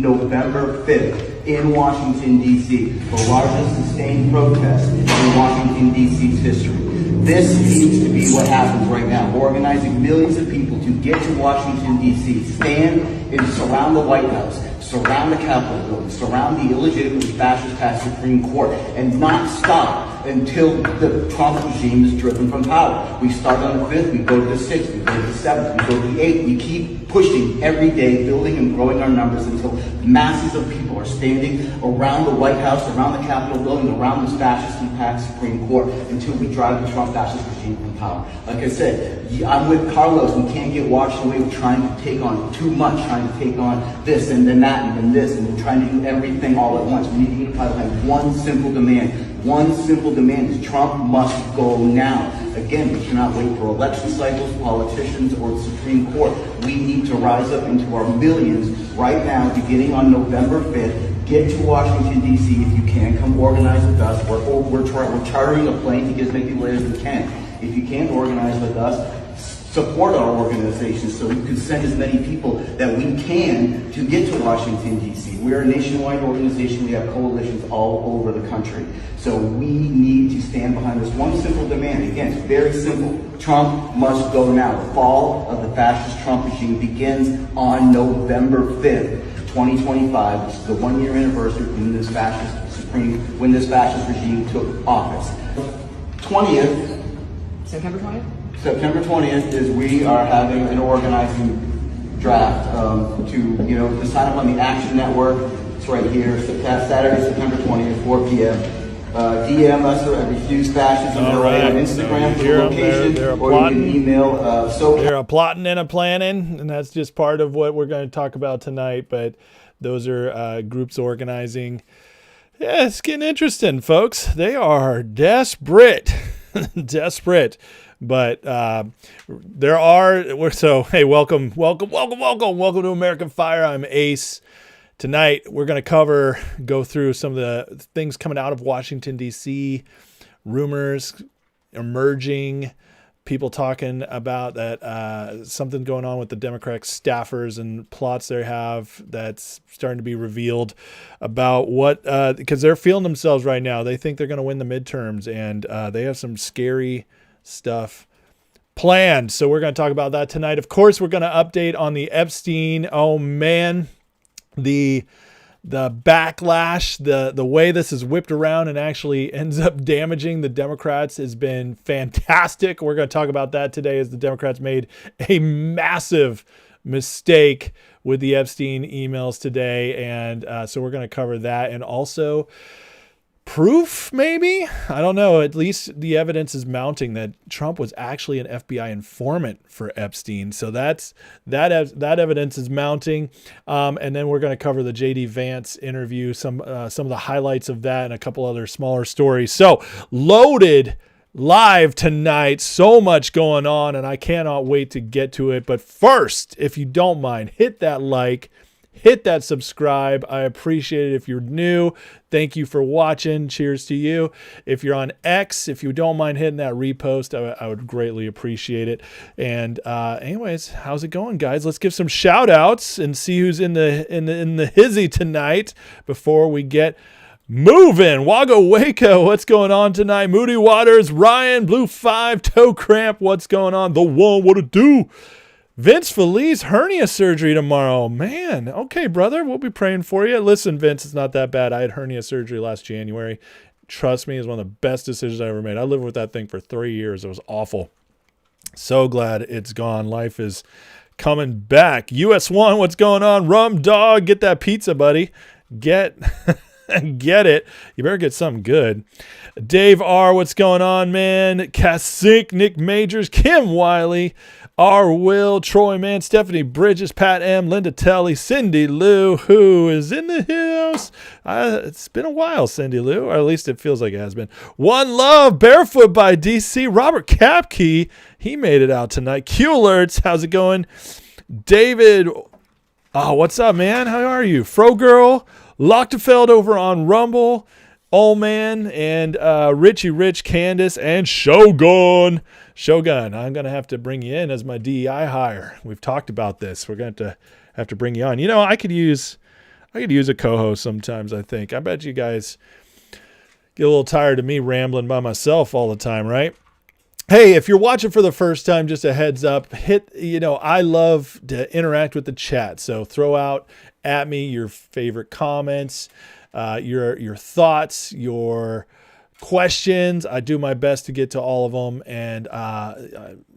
November 5th in Washington, D.C., the largest sustained protest in Washington, D.C.'s history. This needs to be what happens right now. We're organizing millions of people to get to Washington, D.C., stand and surround the White House, surround the Capitol building, surround the illegitimately fascist Supreme Court, and not stop until the Trump regime is driven from power. We start on the 5th, we go to the 6th, we go to the 7th, we go to the 8th. We keep pushing every day, building and growing our numbers until masses of people are standing around the White House, around the Capitol building, around this fascist and packed Supreme Court until we drive the Trump fascist regime from power. Like I said, I'm with Carlos. We can't get washed away with trying to take on too much, trying to take on this and then that and then this, and we're trying to do everything all at once. We need to unify behind one simple demand. One simple demand is Trump must go now. Again, we cannot wait for election cycles, politicians, or the Supreme Court. We need to rise up into our millions right now, beginning on November 5th. Get to Washington, D.C. if you can. Come organize with us. We're chartering a plane to get as many people there as we can. If you can't organize with us, support our organization so we can send as many people that we can to get to Washington, D.C. We're a nationwide organization. We have coalitions all over the country. So we need to stand behind this one simple demand. Again, it's very simple. Trump must go now. The fall of the fascist Trump regime begins on November 5th, 2025, which is the one-year anniversary when this fascist regime took office. 20th. September 20th? September 20th is we are having an organizing draft to sign up on the Action Network. It's right here, Saturday, September 20th, 4 p.m. DM us at Refuse Fascism on Instagram for the location, or you can email. They're a plotting and a planning, and that's just part of what we're going to talk about tonight. But those are groups organizing. Yeah, it's getting interesting, folks. They are desperate, desperate. But there are, hey, welcome to American Fire. I'm Ace. Tonight, we're going to go through some of the things coming out of Washington, D.C., rumors emerging, people talking about that something going on with the Democratic staffers and plots they have that's starting to be revealed about what, because they're feeling themselves right now. They think they're going to win the midterms, and they have some scary stuff planned. So we're going to talk about that tonight. Of course, we're going to update on the Epstein. Oh man, the backlash, the way this is whipped around and actually ends up damaging the Democrats has been fantastic. We're going to talk about that today as the Democrats made a massive mistake with the Epstein emails today. And so we're going to cover that, and also proof, maybe? I don't know. At least the evidence is mounting that Trump was actually an FBI informant for Epstein. So that evidence is mounting. And then we're going to cover the J.D. Vance interview, some of the highlights of that, and a couple other smaller stories. So loaded live tonight. So much going on, and I cannot wait to get to it. But first, if you don't mind, hit that like. Hit that subscribe. I appreciate it. If you're new, thank you for watching. Cheers to you. If you're on X, if you don't mind hitting that repost, I would greatly appreciate it. And anyways, how's it going, guys? Let's give some shout outs and see who's in the hizzy tonight before we get moving. Wago Waco, what's going on tonight? Moody Waters, Ryan, Blue 5, Toe Cramp, what's going on? The One, what it do? Vince Felice, hernia surgery tomorrow. Man, okay, brother, we'll be praying for you. Listen, Vince, it's not that bad. I had hernia surgery last January. Trust me, it's one of the best decisions I ever made. I lived with that thing for 3 years. It was awful. So glad it's gone. Life is coming back. US1, what's going on? Rum Dog, get that pizza, buddy. Get it. You better get something good. Dave R, what's going on, man? Kasink, Nick Majors, Kim Wiley, R. Will, Troy, man, Stephanie Bridges, Pat M, Linda Telly, Cindy Lou, who is in the house. It's been a while, Cindy Lou, or at least it feels like it has been. One Love, Barefoot by DC, Robert Kapke, he made it out tonight. Q Alerts, how's it going? David, oh, what's up, man? How are you? Fro Girl, Lochtefeld over on Rumble, Old Man, and Richie Rich, Candace, and Shogun. Shogun, I'm going to have to bring you in as my DEI hire. We've talked about this. We're going to have to bring you on. You know, I could use I could use a co-host sometimes, I think. I bet you guys get a little tired of me rambling by myself all the time, right? Hey, if you're watching for the first time, just a heads up, I love to interact with the chat. So throw out at me your favorite comments, your thoughts, your questions. I do my best to get to all of them. And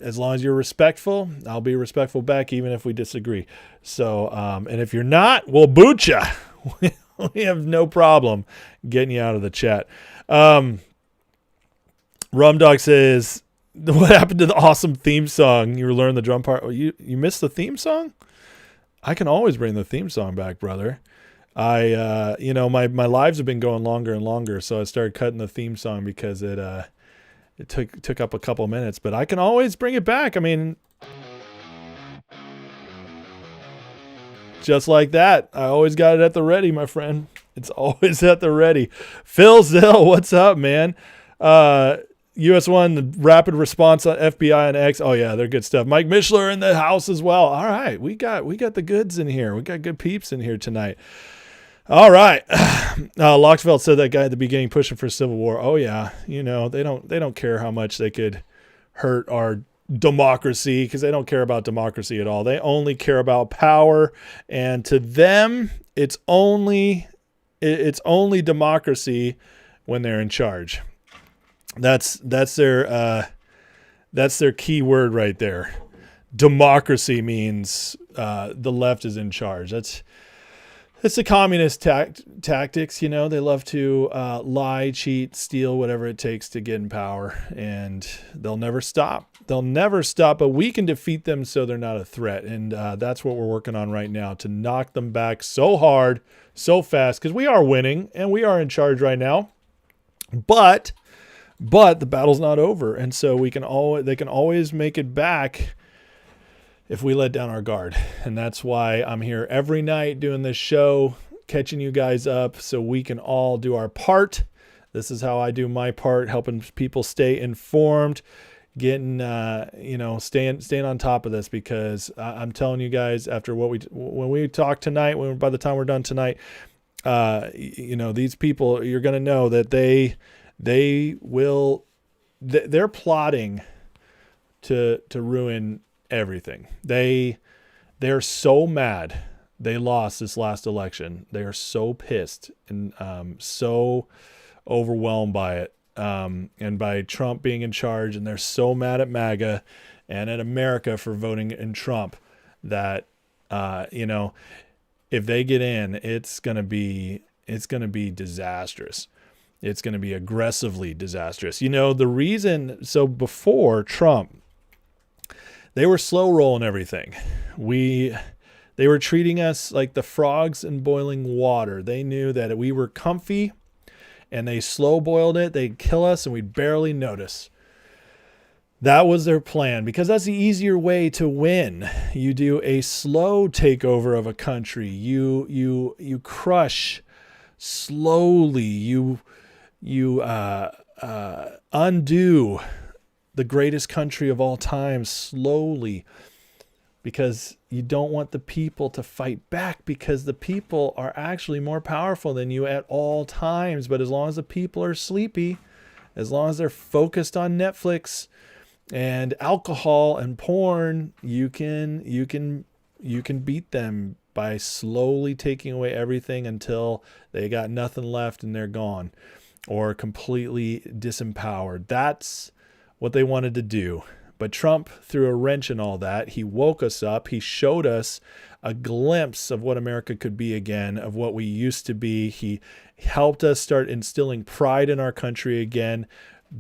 as long as you're respectful, I'll be respectful back, even if we disagree. So, and if you're not, we'll boot you. We have no problem getting you out of the chat. Rum Dog says, what happened to the awesome theme song? You were learning the drum part. Oh, you missed the theme song? I can always bring the theme song back, brother. My lives have been going longer and longer, so I started cutting the theme song because it took up a couple minutes. But I can always bring it back. I mean, just like that. I always got it at the ready, my friend. It's always at the ready. Phil Zill, what's up, man? US One, the rapid response on FBI and X. Oh yeah, they're good stuff. Mike Mishler in the house as well. All right, we got the goods in here. We got good peeps in here tonight. All right, Loxfeld said that guy at the beginning pushing for civil war. Oh yeah, they don't care how much they could hurt our democracy because they don't care about democracy at all. They only care about power, and to them, it's only democracy when they're in charge. That's their key word right there. Democracy means the left is in charge. It's the communist tactics. They love to lie, cheat, steal, whatever it takes to get in power, and they'll never stop. But we can defeat them so they're not a threat, and that's what we're working on right now, to knock them back so hard, so fast, because we are winning and we are in charge right now. But the battle's not over, and so they can always make it back if we let down our guard. And that's why I'm here every night doing this show, catching you guys up so we can all do our part. This is how I do my part, helping people stay informed, getting staying on top of this, because I'm telling you guys, after when we talk tonight, by the time we're done tonight, these people, you're going to know that they're plotting to ruin everything. They're so mad they lost this last election. They are so pissed and so overwhelmed by it, and by Trump being in charge, and they're so mad at MAGA and at America for voting in Trump that if they get in, it's gonna be disastrous. It's going to be aggressively disastrous. The reason, so before Trump, they were slow rolling everything. They were treating us like the frogs in boiling water. They knew that we were comfy, and they slow boiled it. They'd kill us and we'd barely notice. That was their plan, because that's the easier way to win. You do a slow takeover of a country. You crush slowly. You undo the greatest country of all time slowly, because you don't want the people to fight back, because the people are actually more powerful than you at all times. But as long as the people are sleepy, as long as they're focused on Netflix and alcohol and porn, you can beat them by slowly taking away everything until they got nothing left and they're gone, or completely disempowered. That's what they wanted to do. But Trump threw a wrench in all that. He woke us up. He showed us a glimpse of what America could be again, of what we used to be. He helped us start instilling pride in our country again,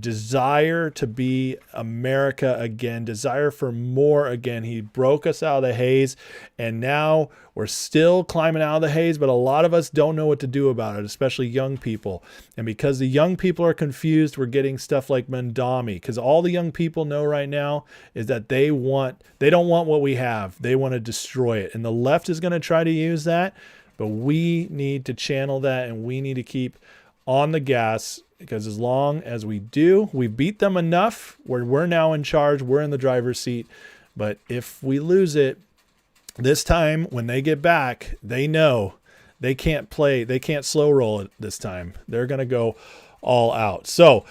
desire to be America again, desire for more again. He broke us out of the haze, and now we're still climbing out of the haze, but a lot of us don't know what to do about it, especially young people. And because the young people are confused, we're getting stuff like Mandami, because all the young people know right now is that they don't want what we have. They want to destroy it. And the left is going to try to use that, but we need to channel that, and we need to keep on the gas, because as long as we do, we beat them enough where we're now in charge, we're in the driver's seat. But if we lose it this time, when they get back, they know They can't slow roll it this time. They're going to go all out. So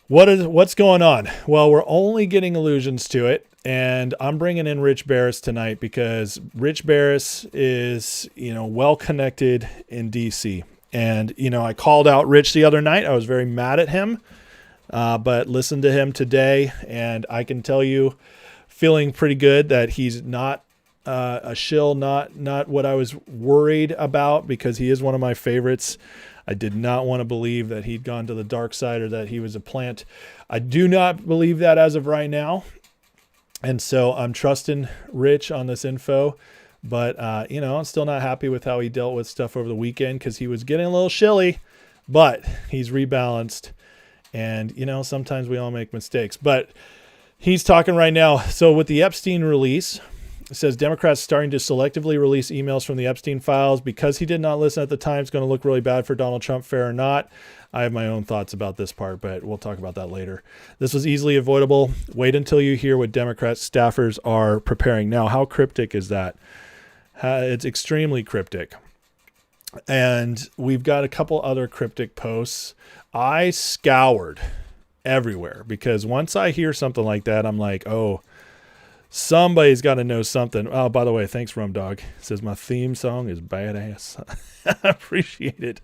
what's going on? Well, we're only getting allusions to it. And I'm bringing in Rich Barris tonight because Rich Barris is, well connected in DC. And, I called out Rich the other night. I was very mad at him, but listened to him today. And I can tell you, feeling pretty good that he's not a shill, not what I was worried about, because he is one of my favorites. I did not want to believe that he'd gone to the dark side or that he was a plant. I do not believe that as of right now. And so I'm trusting Rich on this info, but, I'm still not happy with how he dealt with stuff over the weekend because he was getting a little shilly, but he's rebalanced. And, sometimes we all make mistakes, but he's talking right now. So with the Epstein release, it says Democrats starting to selectively release emails from the Epstein files because he did not listen at the time. It's going to look really bad for Donald Trump, fair or not. I have my own thoughts about this part, but we'll talk about that later. This was easily avoidable. Wait until you hear what Democrat staffers are preparing. Now, how cryptic is that? It's extremely cryptic. And we've got a couple other cryptic posts. I scoured everywhere because once I hear something like that, I'm like, oh, somebody's got to know something. Oh, by the way, thanks, Rum Dog. It says my theme song is badass. I appreciate it.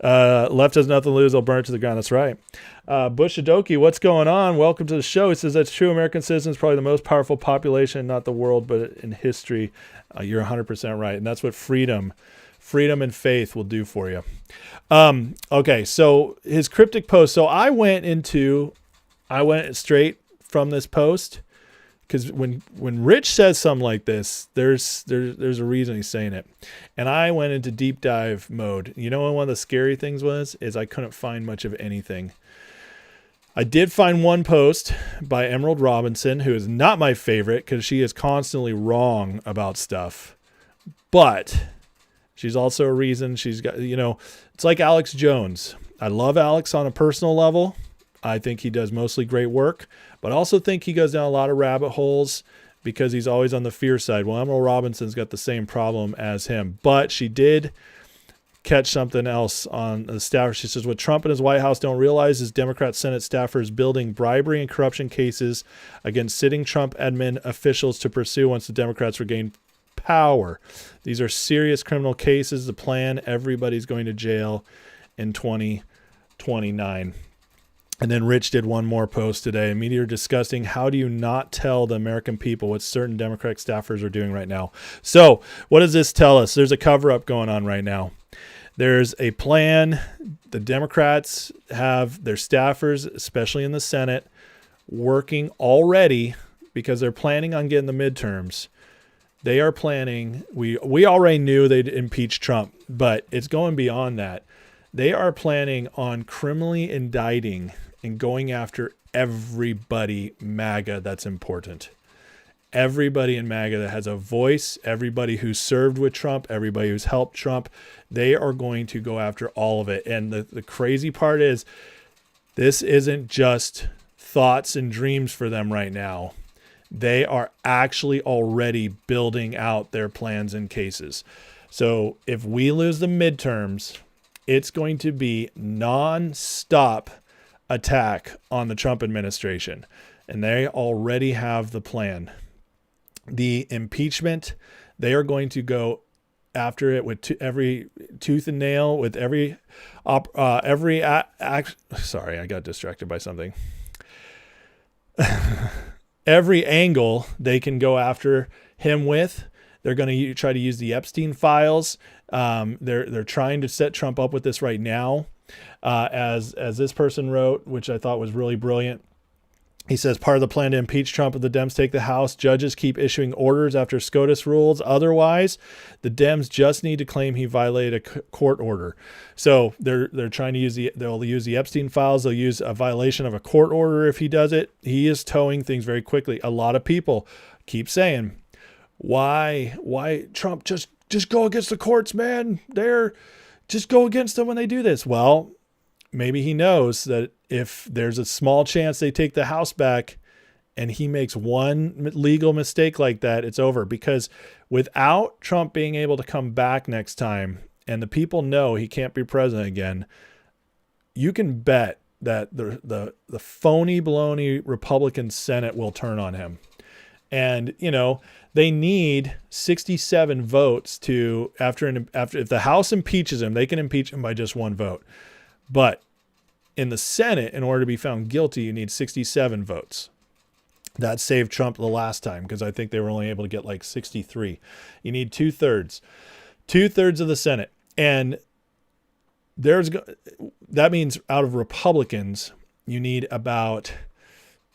Left has nothing to lose. I'll burn it to the ground. That's right. Bush Adoki, what's going on? Welcome to the show. He says that's true. American citizens probably the most powerful population, not the world, but in history. You're 100% right. And that's what freedom and faith will do for you. Okay, so his cryptic post. So I went straight from this post. Because when Rich says something like this, there's a reason he's saying it. And I went into deep dive mode. One of the scary things is I couldn't find much of anything. I did find one post by Emerald Robinson, who is not my favorite because she is constantly wrong about stuff. But she's also a reason she's got, it's like Alex Jones. I love Alex on a personal level. I think he does mostly great work, but I also think he goes down a lot of rabbit holes because he's always on the fear side. Well, Emerald Robinson's got the same problem as him, but she did catch something else on the staffer. She says, what Trump and his White House don't realize is Democrat Senate staffers building bribery and corruption cases against sitting Trump admin officials to pursue once the Democrats regain power. These are serious criminal cases. The plan, everybody's going to jail in 2029. And then Rich did one more post today. Media are discussing how do you not tell the American people what certain Democratic staffers are doing right now. So what does this tell us? There's a cover-up going on right now. There's a plan. The Democrats have their staffers, especially in the Senate, working already because they're planning on getting the midterms. They are planning. We already knew they'd impeach Trump, but it's going beyond that. They are planning on criminally indicting and going after everybody MAGA that's important. Everybody in MAGA that has a voice, everybody who's served with Trump, everybody who's helped Trump, they are going to go after all of it. And the crazy part is this isn't just thoughts and dreams for them right now. They are actually already building out their plans and cases. So if we lose the midterms, it's going to be non-stop attack on the Trump administration. And they already have the plan. The impeachment, they are going to go after it with every tooth and nail, with sorry, I got distracted by something. Every angle they can go after him with. They're going to try to use the Epstein files. They're trying to set Trump up with this right now. As this person wrote, which I thought was really brilliant. He says, part of the plan to impeach Trump if the Dems take the House, judges keep issuing orders after SCOTUS rules. Otherwise, the Dems just need to claim he violated a court order. So they're trying to they'll use the Epstein files. They'll use a violation of a court order if he does it. He is towing things very quickly. A lot of people keep saying, why Trump just go against the courts, man? Just go against them when they do this. Well, maybe he knows that if there's a small chance they take the House back and he makes one legal mistake like that, it's over. Because without Trump being able to come back next time and the people know he can't be president again, you can bet that the phony baloney Republican Senate will turn on him. And, they need 67 votes to, after if the House impeaches him, they can impeach him by just one vote. But in the Senate, in order to be found guilty, you need 67 votes. That saved Trump the last time, because I think they were only able to get like 63. You need 2/3 of the Senate. And that means out of Republicans, you need about,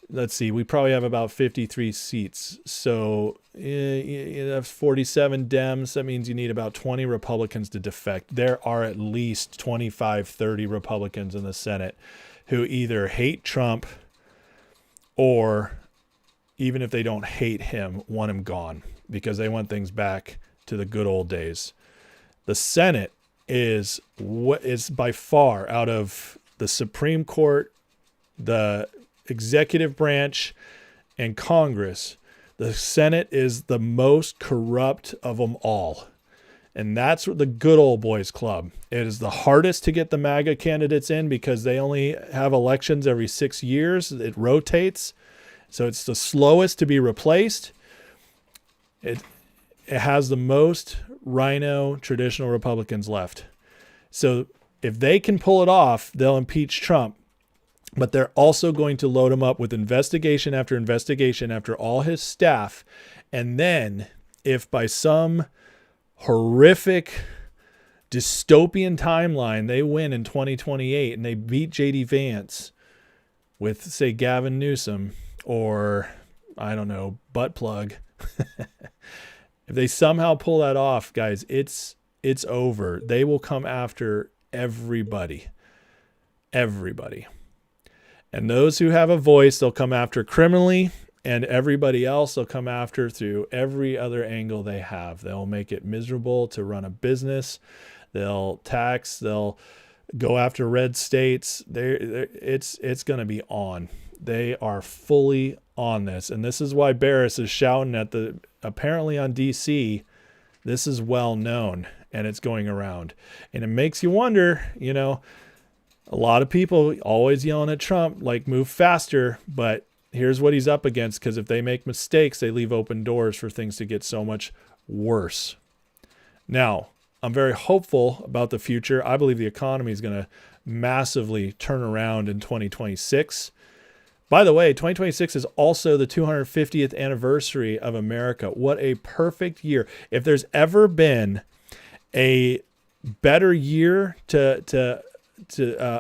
let's see, we probably have about 53 seats. So you have 47 Dems. That means you need about 20 Republicans to defect. There are at least 25, 30 Republicans in the Senate who either hate Trump or, even if they don't hate him, want him gone because they want things back to the good old days. The Senate is what is by far, out of the Supreme Court, the executive branch, and Congress, the Senate is the most corrupt of them all. And that's the good old boys club. It is the hardest to get the MAGA candidates in because they only have elections every 6 years. It rotates. So it's the slowest to be replaced. It has the most rhino traditional Republicans left. So if they can pull it off, they'll impeach Trump. But they're also going to load him up with investigation after investigation after all his staff. And then if by some horrific dystopian timeline they win in 2028 and they beat J.D. Vance with, say, Gavin Newsom or, I don't know, butt plug. If they somehow pull that off, guys, it's over. They will come after everybody. Everybody. And those who have a voice, they'll come after criminally, and everybody else they'll come after through every other angle they have. They'll make it miserable to run a business. They'll tax. They'll go after red states. It's going to be on. They are fully on this. And this is why Barris is shouting at apparently on DC, this is well known, and it's going around. And it makes you wonder, a lot of people always yelling at Trump, like, move faster, but here's what he's up against, because if they make mistakes, they leave open doors for things to get so much worse. Now, I'm very hopeful about the future. I believe the economy is going to massively turn around in 2026. By the way, 2026 is also the 250th anniversary of America. What a perfect year. If there's ever been a better year to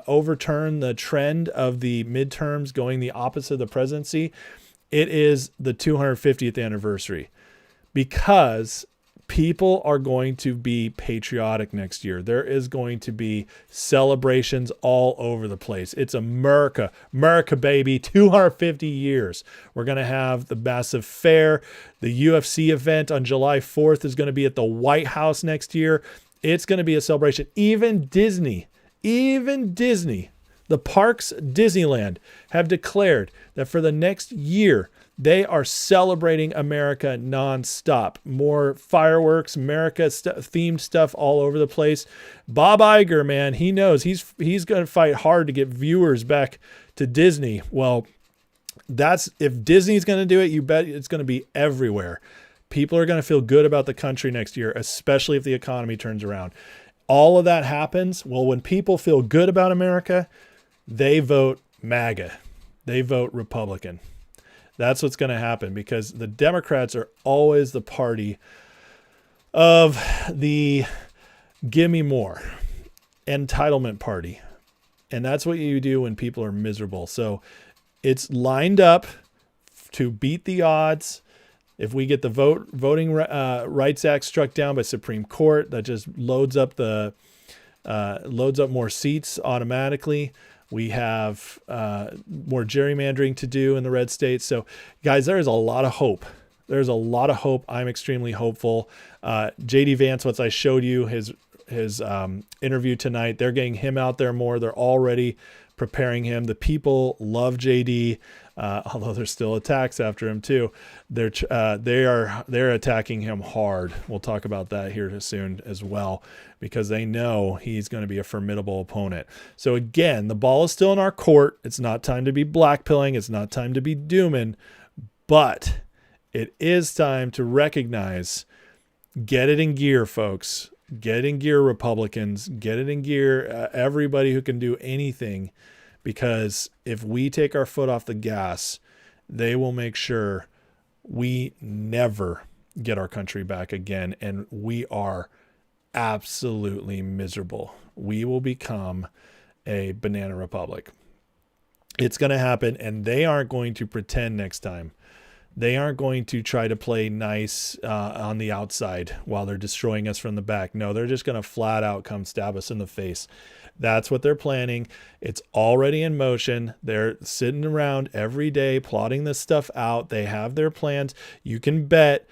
overturn the trend of the midterms going the opposite of the presidency, it is the 250th anniversary, because people are going to be patriotic next year. There is going to be celebrations all over the place. It's America, baby, 250 years. We're going to have the massive fair. The UFC event on July 4th is going to be at the White House next year. It's going to be a celebration. Even Disney, the parks, Disneyland, have declared that for the next year, they are celebrating America nonstop. More fireworks, America-themed stuff all over the place. Bob Iger, man, he knows he's going to fight hard to get viewers back to Disney. Well, if Disney's going to do it, you bet it's going to be everywhere. People are going to feel good about the country next year, especially if the economy turns around. All of that happens. Well, when people feel good about America, they vote MAGA. They vote Republican. That's what's going to happen, because the Democrats are always the party of the give me more, entitlement party. And that's what you do when people are miserable. So it's lined up to beat the odds. If we get the Voting Rights Act struck down by Supreme Court, that just loads up more seats automatically. We have more gerrymandering to do in the red states. So, guys, there is a lot of hope. There's a lot of hope. I'm extremely hopeful. J.D. Vance, once I showed you his his interview tonight. They're getting him out there more. They're already preparing him. The people love JD, although there's still attacks after him too. They're attacking him hard. We'll talk about that here soon as well, because they know he's going to be a formidable opponent. So again, the ball is still in our court. It's not time to be blackpilling. It's not time to be dooming, but it is time to recognize, get it in gear, folks. Get it in gear, Republicans. Get it in gear, everybody who can do anything, because if we take our foot off the gas, they will make sure we never get our country back again, and we are absolutely miserable. We will become a banana republic. It's going to happen, and they aren't going to pretend next time. They aren't going to try to play nice on the outside while they're destroying us from the back. No, they're just going to flat out come stab us in the face. That's what they're planning. It's already in motion. They're sitting around every day plotting this stuff out. They have their plans. You can bet,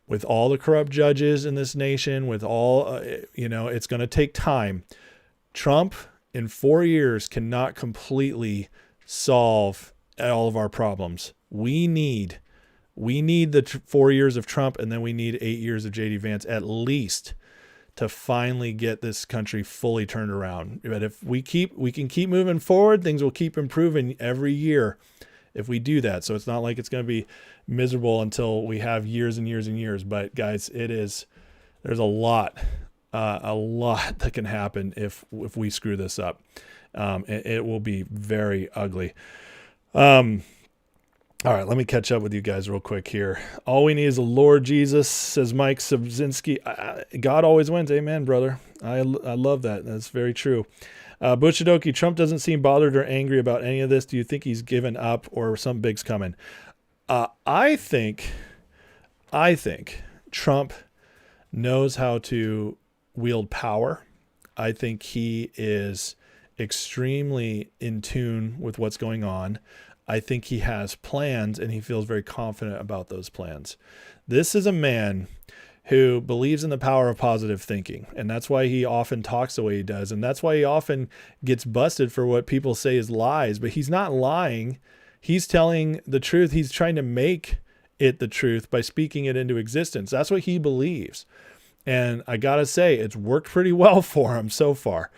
with all the corrupt judges in this nation, with all, it's going to take time. Trump in 4 years cannot completely solve all of our problems. We need the 4 years of Trump, and then we need 8 years of JD Vance at least to finally get this country fully turned around. But if we can keep moving forward, things will keep improving every year if we do that. So it's not like it's going to be miserable until we have years and years and years. But guys, there's a lot that can happen if we screw this up. It will be very ugly. All right, let me catch up with you guys real quick here. All we need is the Lord Jesus, says Mike Subzinski. God always wins. Amen, brother. I love that. That's very true. Bushidoki, Trump doesn't seem bothered or angry about any of this. Do you think he's given up or some big's coming? I think Trump knows how to wield power. I think he is extremely in tune with what's going on. I think he has plans, and he feels very confident about those plans. This is a man who believes in the power of positive thinking, and that's why he often talks the way he does, and that's why he often gets busted for what people say is lies, but he's not lying. He's telling the truth. He's trying to make it the truth by speaking it into existence. That's what he believes, and I gotta say, it's worked pretty well for him so far.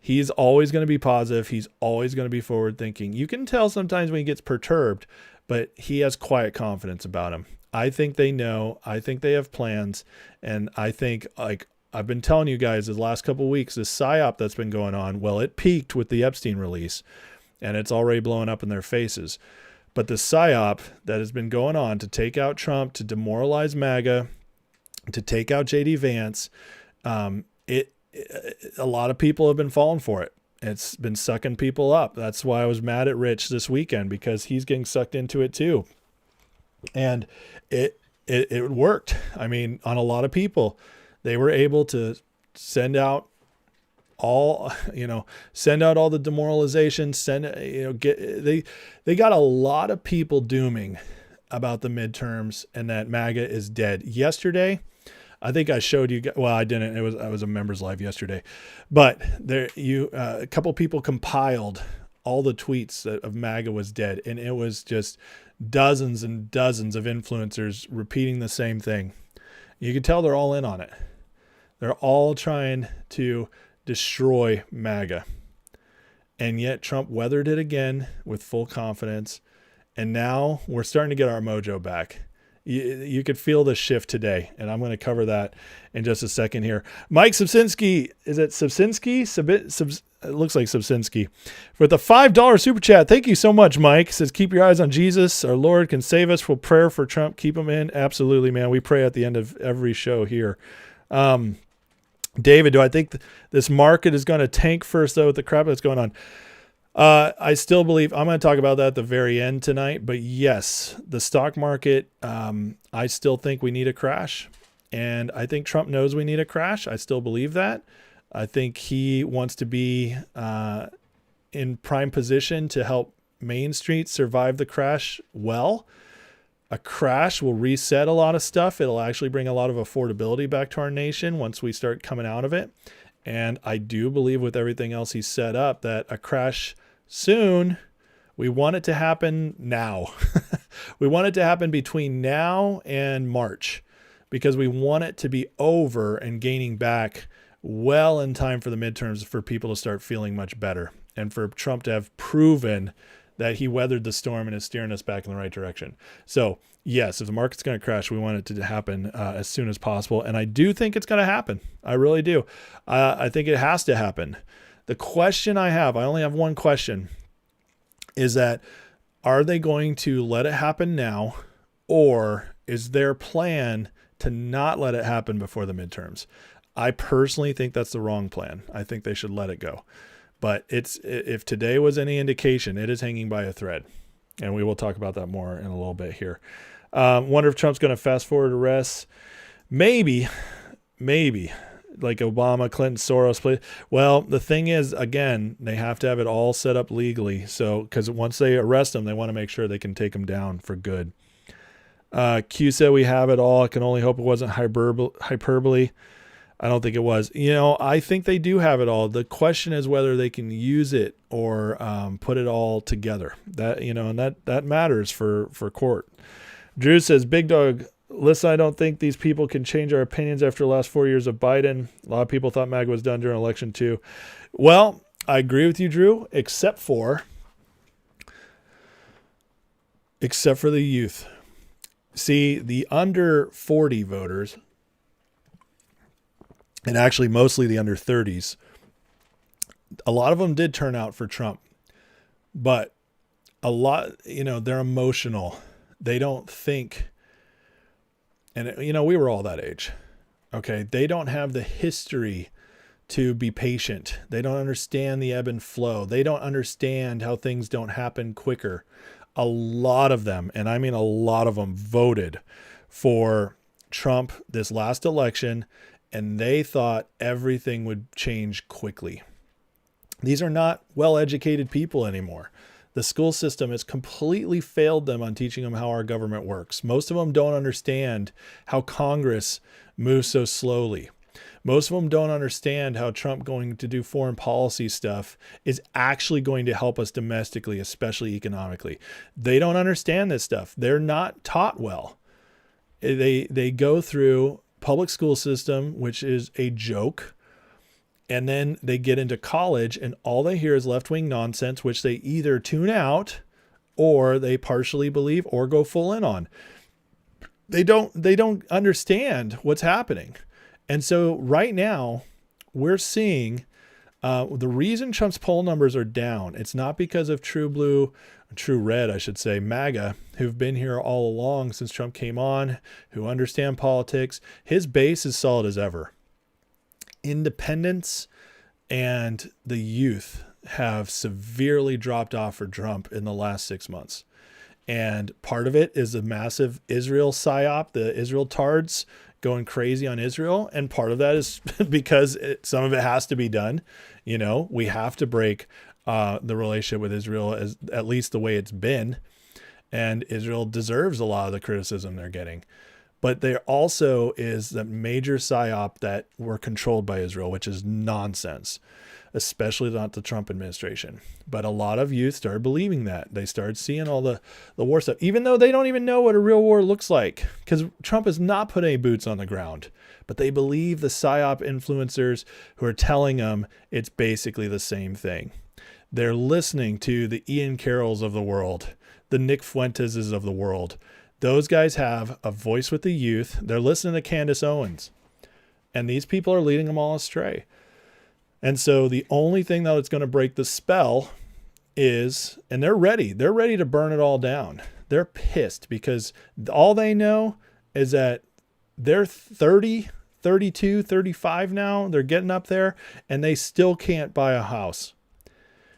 He's always going to be positive. He's always going to be forward thinking. You can tell sometimes when he gets perturbed, but he has quiet confidence about him. I think they know. I think they have plans. And I think, like I've been telling you guys the last couple of weeks, this psyop that's been going on, well, it peaked with the Epstein release, and it's already blowing up in their faces. But the psyop that has been going on to take out Trump, to demoralize MAGA, to take out JD Vance, a lot of people have been falling for it. It's been sucking people up. That's why I was mad at Rich this weekend, because he's getting sucked into it too. And it worked. I mean, on a lot of people, they were able to send out all the demoralization, they got a lot of people dooming about the midterms and that MAGA is dead. Yesterday, I think I showed you. Well, I didn't. I was a members live yesterday, but a couple people compiled all the tweets of MAGA was dead, and it was just dozens and dozens of influencers repeating the same thing. You can tell they're all in on it. They're all trying to destroy MAGA, and yet Trump weathered it again with full confidence, and now we're starting to get our mojo back. You could feel the shift today, and I'm going to cover that in just a second here. Mike Subsinski, is it Subsinski? It looks like Subsinski. With a $5 super chat. Thank you so much, Mike. It says, keep your eyes on Jesus. Our Lord can save us. For prayer for Trump. Keep him in. Absolutely, man. We pray at the end of every show here. David, do I think this market is going to tank first, though, with the crap that's going on? I still believe, I'm going to talk about that at the very end tonight, but yes, the stock market, I still think we need a crash, and I think Trump knows we need a crash. I still believe that. I think he wants to be in prime position to help Main Street survive the crash well. A crash will reset a lot of stuff. It'll actually bring a lot of affordability back to our nation once we start coming out of it. And I do believe with everything else he's set up that a crash soon, we want it to happen now. We want it to happen between now and March because we want it to be over and gaining back well in time for the midterms for people to start feeling much better and for Trump to have proven that he weathered the storm and is steering us back in the right direction. So yes, if the market's going to crash, we want it to happen as soon as possible. And I do think it's going to happen. I really do. I think it has to happen. The question I only have one question, is that are they going to let it happen now, or is their plan to not let it happen before the midterms? I personally think that's the wrong plan. I think they should let it go. But if today was any indication, it is hanging by a thread. And we will talk about that more in a little bit here. Wonder if Trump's going to fast forward arrests. Maybe, like Obama, Clinton, Soros. Well, the thing is, again, they have to have it all set up legally. So, because once they arrest them, they want to make sure they can take them down for good. Q said we have it all. I can only hope it wasn't hyperbole. I don't think it was. I think they do have it all. The question is whether they can use it or put it all together. And that matters for court. Drew says, Big Dog, listen, I don't think these people can change our opinions after the last 4 years of Biden. A lot of people thought MAGA was done during election too. Well, I agree with you, Drew, except for the youth. See, the under 40 voters, and actually mostly the under 30s, a lot of them did turn out for Trump. But a lot, they're emotional. They don't think, and we were all that age. Okay. They don't have the history to be patient. They don't understand the ebb and flow. They don't understand how things don't happen quicker. A lot of them, and I mean a lot of them, voted for Trump this last election, and they thought everything would change quickly. These are not well-educated people anymore. The school system has completely failed them on teaching them how our government works. Most of them don't understand how Congress moves so slowly. Most of them don't understand how Trump going to do foreign policy stuff is actually going to help us domestically, especially economically. They don't understand this stuff. They're not taught well. They go through public school system, which is a joke. And then they get into college and all they hear is left-wing nonsense, which they either tune out or they partially believe or go full in on. They don't understand what's happening. And so right now we're seeing the reason Trump's poll numbers are down. It's not because of true red, I should say, MAGA, who've been here all along since Trump came on, who understand politics. His base is solid as ever. Independents and the youth have severely dropped off for Trump in the last 6 months. And part of it is a massive Israel psyop, the Israel tards going crazy on Israel. And part of that is because some of it has to be done. We have to break the relationship with Israel as at least the way it's been. And Israel deserves a lot of the criticism they're getting. But there also is the major psyop that we're controlled by Israel, which is nonsense, especially not the Trump administration. But a lot of youth started believing that. They started seeing all the war stuff, even though they don't even know what a real war looks like, because Trump has not put any boots on the ground. But they believe the psyop influencers who are telling them it's basically the same thing. They're listening to the Ian Carrolls of the world, the Nick Fuenteses of the world. Those guys have a voice with the youth. They're listening to Candace Owens. And these people are leading them all astray. And so the only thing that's going to break the spell is, and they're ready to burn it all down. They're pissed because all they know is that they're 30, 32, 35 now. They're getting up there and they still can't buy a house.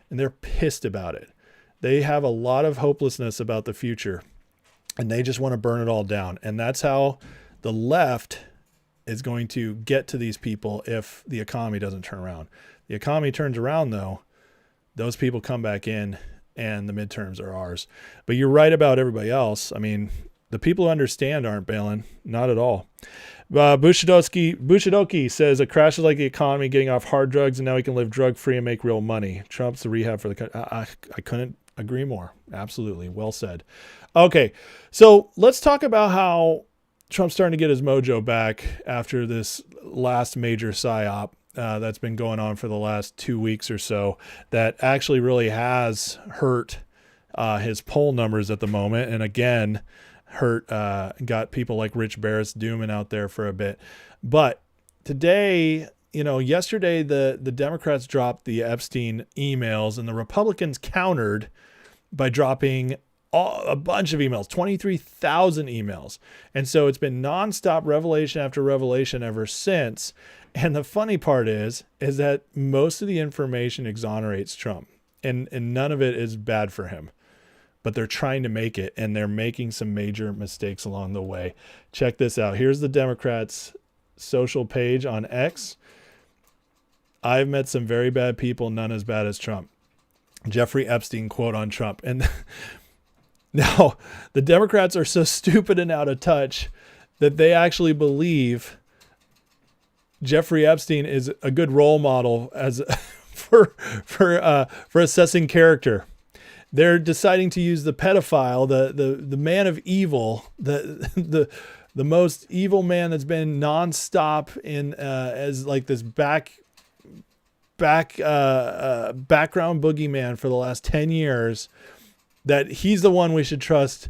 And they're pissed about it. They have a lot of hopelessness about the future. And they just want to burn it all down. And that's how the left is going to get to these people if the economy doesn't turn around. The economy turns around, though, those people come back in and the midterms are ours. But you're right about everybody else. I mean, the people who understand aren't bailing. Not at all. Bushidoki says a crash is like the economy getting off hard drugs and now we can live drug free and make real money. Trump's the rehab for the country. I couldn't agree more. Absolutely. Well said. Okay. So let's talk about how Trump's starting to get his mojo back after this last major psyop that's been going on for the last 2 weeks or so that actually really has hurt his poll numbers at the moment. And again, got people like Rich Barris dooming out there for a bit. But today, yesterday, the Democrats dropped the Epstein emails and the Republicans countered by dropping a bunch of emails, 23,000 emails. And so it's been nonstop revelation after revelation ever since. And the funny part is that most of the information exonerates Trump and none of it is bad for him. But they're trying to make it, and they're making some major mistakes along the way. Check this out. Here's the Democrats' social page on X. I've met some very bad people, none as bad as Trump. Jeffrey Epstein quote on Trump. And now the Democrats are so stupid and out of touch that they actually believe Jeffrey Epstein is a good role model as for assessing character. They're deciding to use the pedophile, the man of evil, the most evil man that's been nonstop in as like this background boogeyman for the last 10 years, that he's the one we should trust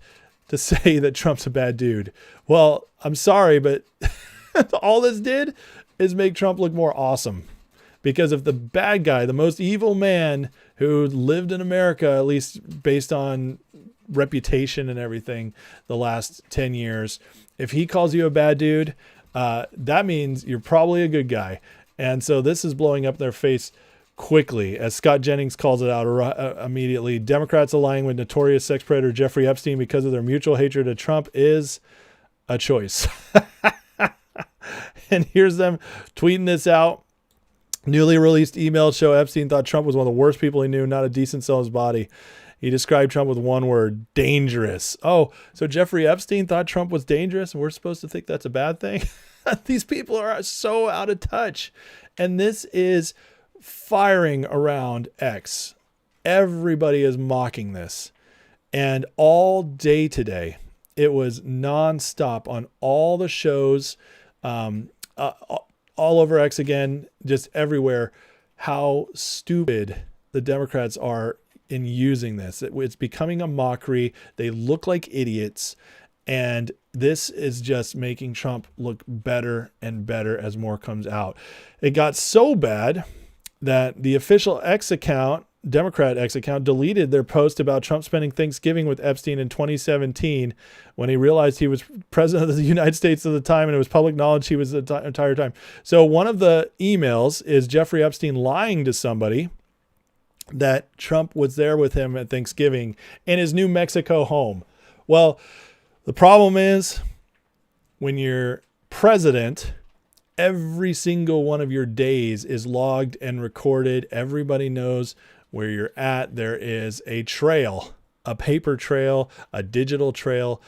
to say that Trump's a bad dude. Well, I'm sorry, but all this did is make Trump look more awesome. Because if the bad guy, the most evil man who lived in America, at least based on reputation and everything, the last 10 years, if he calls you a bad dude, that means you're probably a good guy. And so this is blowing up their face quickly. As Scott Jennings calls it out immediately, Democrats aligning with notorious sex predator Jeffrey Epstein because of their mutual hatred of Trump is a choice. And here's them tweeting this out. Newly released emails show Epstein thought Trump was one of the worst people he knew, not a decent cell in his body. He described Trump with one word, dangerous. Oh, so Jeffrey Epstein thought Trump was dangerous and we're supposed to think that's a bad thing? These people are so out of touch. And this is firing around X. Everybody is mocking this. And all day today, it was nonstop on all the shows, all over X again, just everywhere, how stupid the Democrats are in using this. It's becoming a mockery. They look like idiots. And this is just making Trump look better and better as more comes out. It got so bad that the official X account, Democrat X account, deleted their post about Trump spending Thanksgiving with Epstein in 2017 when he realized he was president of the United States at the time and it was public knowledge he was the entire time. So one of the emails is Jeffrey Epstein lying to somebody that Trump was there with him at Thanksgiving in his New Mexico home. Well, the problem is when you're president, every single one of your days is logged and recorded. Everybody knows where you're at. There is a trail, a paper trail, a digital trail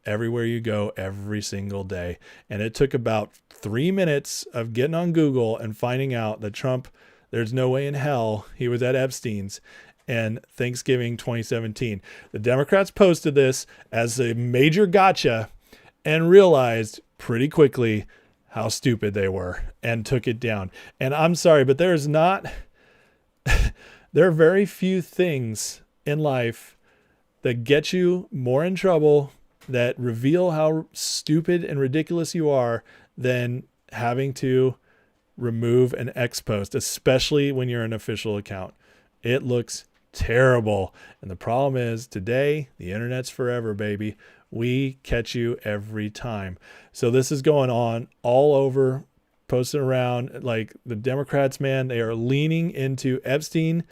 everywhere you go every single day. And it took about 3 minutes of getting on Google and finding out that Trump, there's no way in hell he was at Epstein's and Thanksgiving 2017. The Democrats posted this as a major gotcha and realized pretty quickly how stupid they were and took it down. And I'm sorry, but there are very few things in life that get you more in trouble, that reveal how stupid and ridiculous you are, than having to remove an X post, especially when you're an official account. It looks terrible. And the problem is today, the internet's forever, baby. We catch you every time. So this is going on all over, posting around. Like the Democrats, man, they are leaning into Epstein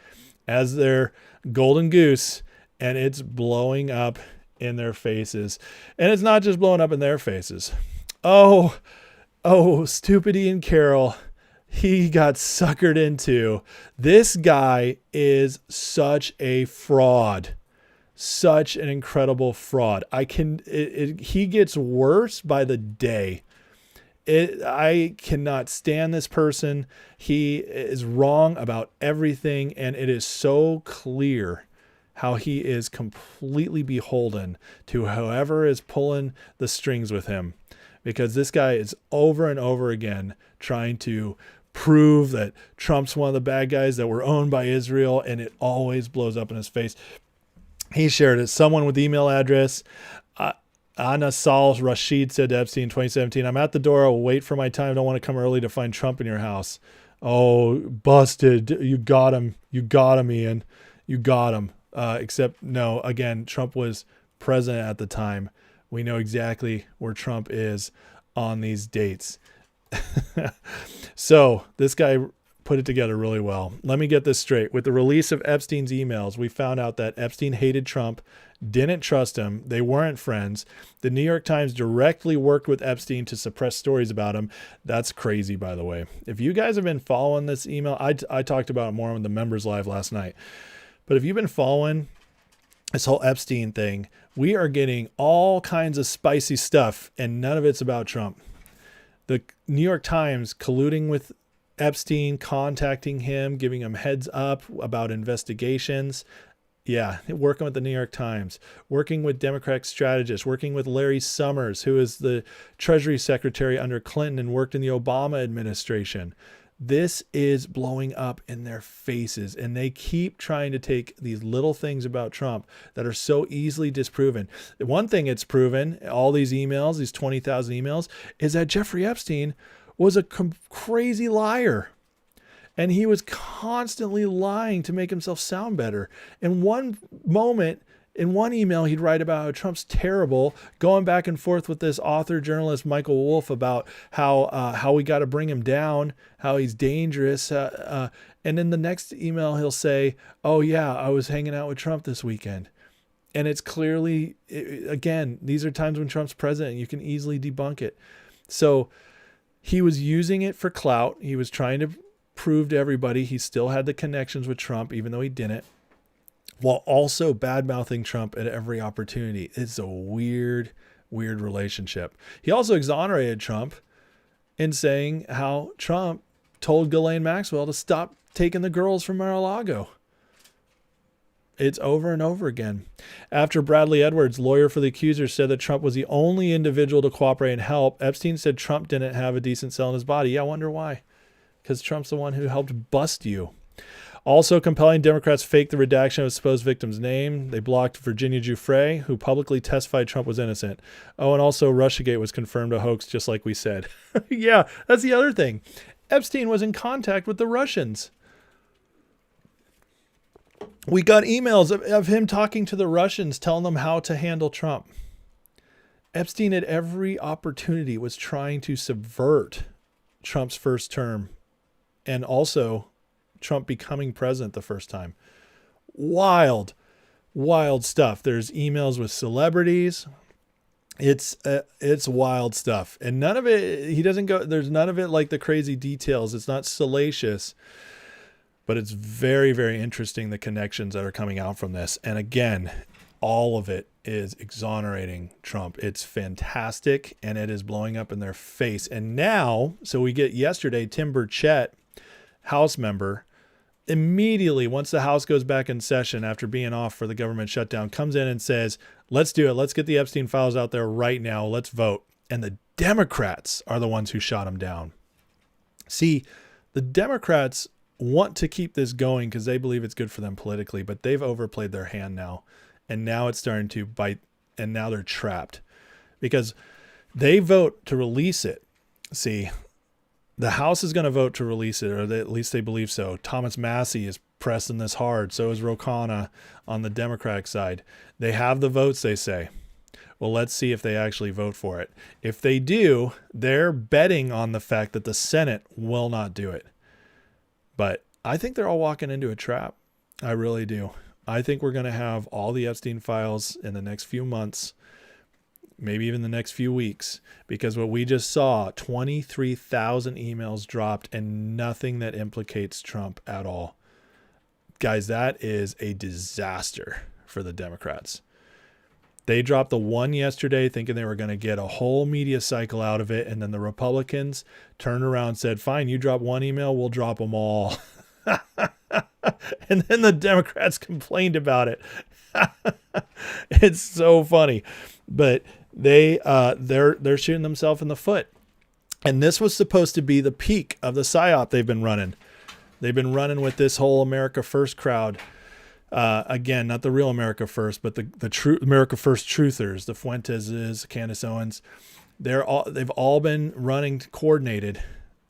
as their golden goose, and it's blowing up in their faces. And it's not just blowing up in their faces. Oh, stupid Ian Carroll. He got suckered into. This guy is such a fraud. Such an incredible fraud. He gets worse by the day. I cannot stand this person. He is wrong about everything, and it is so clear how he is completely beholden to whoever is pulling the strings with him, because this guy is over and over again trying to prove that Trump's one of the bad guys, that we're owned by Israel, and it always blows up in his face. He shared it. Someone with the email address, Anna Sal Rashid, said to Epstein in 2017, "I'm at the door. I'll wait for my time. I don't want to come early to find Trump in your house." Oh, busted. You got him. You got him, Ian. You got him. Except, no, again, Trump was president at the time. We know exactly where Trump is on these dates. So this guy put it together really well. Let me get this straight. With the release of Epstein's emails, we found out that Epstein hated Trump, didn't trust him. They weren't friends. The New York Times directly worked with Epstein to suppress stories about him. That's crazy, by the way. If you guys have been following this email, I talked about it more on the members live last night. But if you've been following this whole Epstein thing, we are getting all kinds of spicy stuff, and none of it's about Trump. The New York Times colluding with Epstein, contacting him, giving him heads up about investigations. Yeah, working with the New York Times, working with Democratic strategists, working with Larry Summers, who is the Treasury Secretary under Clinton and worked in the Obama administration. This is blowing up in their faces, and they keep trying to take these little things about Trump that are so easily disproven. One thing it's proven, all these emails, these 20,000 emails, is that Jeffrey Epstein was a crazy liar. And he was constantly lying to make himself sound better. In one moment, in one email, he'd write about how Trump's terrible, going back and forth with this author, journalist Michael Wolff about how we got to bring him down, how he's dangerous. And in the next email, he'll say, "Oh yeah, I was hanging out with Trump this weekend." And it's clearly, again, these are times when Trump's president. You can easily debunk it. So he was using it for clout. He was trying to prove to everybody he still had the connections with Trump, even though he didn't, while also bad-mouthing Trump at every opportunity. It's a weird relationship. He also exonerated Trump in saying how Trump told Ghislaine Maxwell to stop taking the girls from Mar-a-Lago. It's over and over again. After Bradley Edwards, lawyer for the accusers, said that Trump was the only individual to cooperate and help, Epstein said Trump didn't have a decent cell in his body. Yeah, I wonder why. Because Trump's the one who helped bust you. Also compelling, Democrats faked the redaction of a supposed victim's name. They blocked Virginia Giuffre, who publicly testified Trump was innocent. Oh, and also Russiagate was confirmed a hoax, just like we said. Yeah, that's the other thing. Epstein was in contact with the Russians. We got emails of him talking to the Russians, telling them how to handle Trump. Epstein at every opportunity was trying to subvert Trump's first term, and also Trump becoming president the first time. Wild stuff. There's emails with celebrities. It's wild stuff. And none of it, there's none of it like the crazy details. It's not salacious, but it's very, very interesting, the connections that are coming out from this. And again, all of it is exonerating Trump. It's fantastic, and it is blowing up in their face. And now, so we get yesterday, Tim Burchett, House member, immediately, once the House goes back in session after being off for the government shutdown, comes in and says, "Let's do it. Let's get the Epstein files out there right now. Let's vote." And the Democrats are the ones who shot him down. See, the Democrats want to keep this going because they believe it's good for them politically, but they've overplayed their hand now. And now it's starting to bite, and now they're trapped because they vote to release it. See, the House is going to vote to release it, or at least they believe so. Thomas Massie is pressing this hard. So is Ro Khanna on the Democratic side. They have the votes, they say. Well, let's see if they actually vote for it. If they do, they're betting on the fact that the Senate will not do it. But I think they're all walking into a trap. I really do. I think we're going to have all the Epstein files in the next few months, maybe even the next few weeks, because what we just saw, 23,000 emails dropped and nothing that implicates Trump at all. Guys, that is a disaster for the Democrats. They dropped the one yesterday thinking they were going to get a whole media cycle out of it. And then the Republicans turned around and said, fine, you drop one email, we'll drop them all. And then the Democrats complained about it. It's so funny. But they're shooting themselves in the foot. And this was supposed to be the peak of the PSYOP they've been running. They've been running with this whole America First crowd. Again, not the real America First, but the true America First truthers, the Fuenteses, Candace Owens. They've all been running coordinated,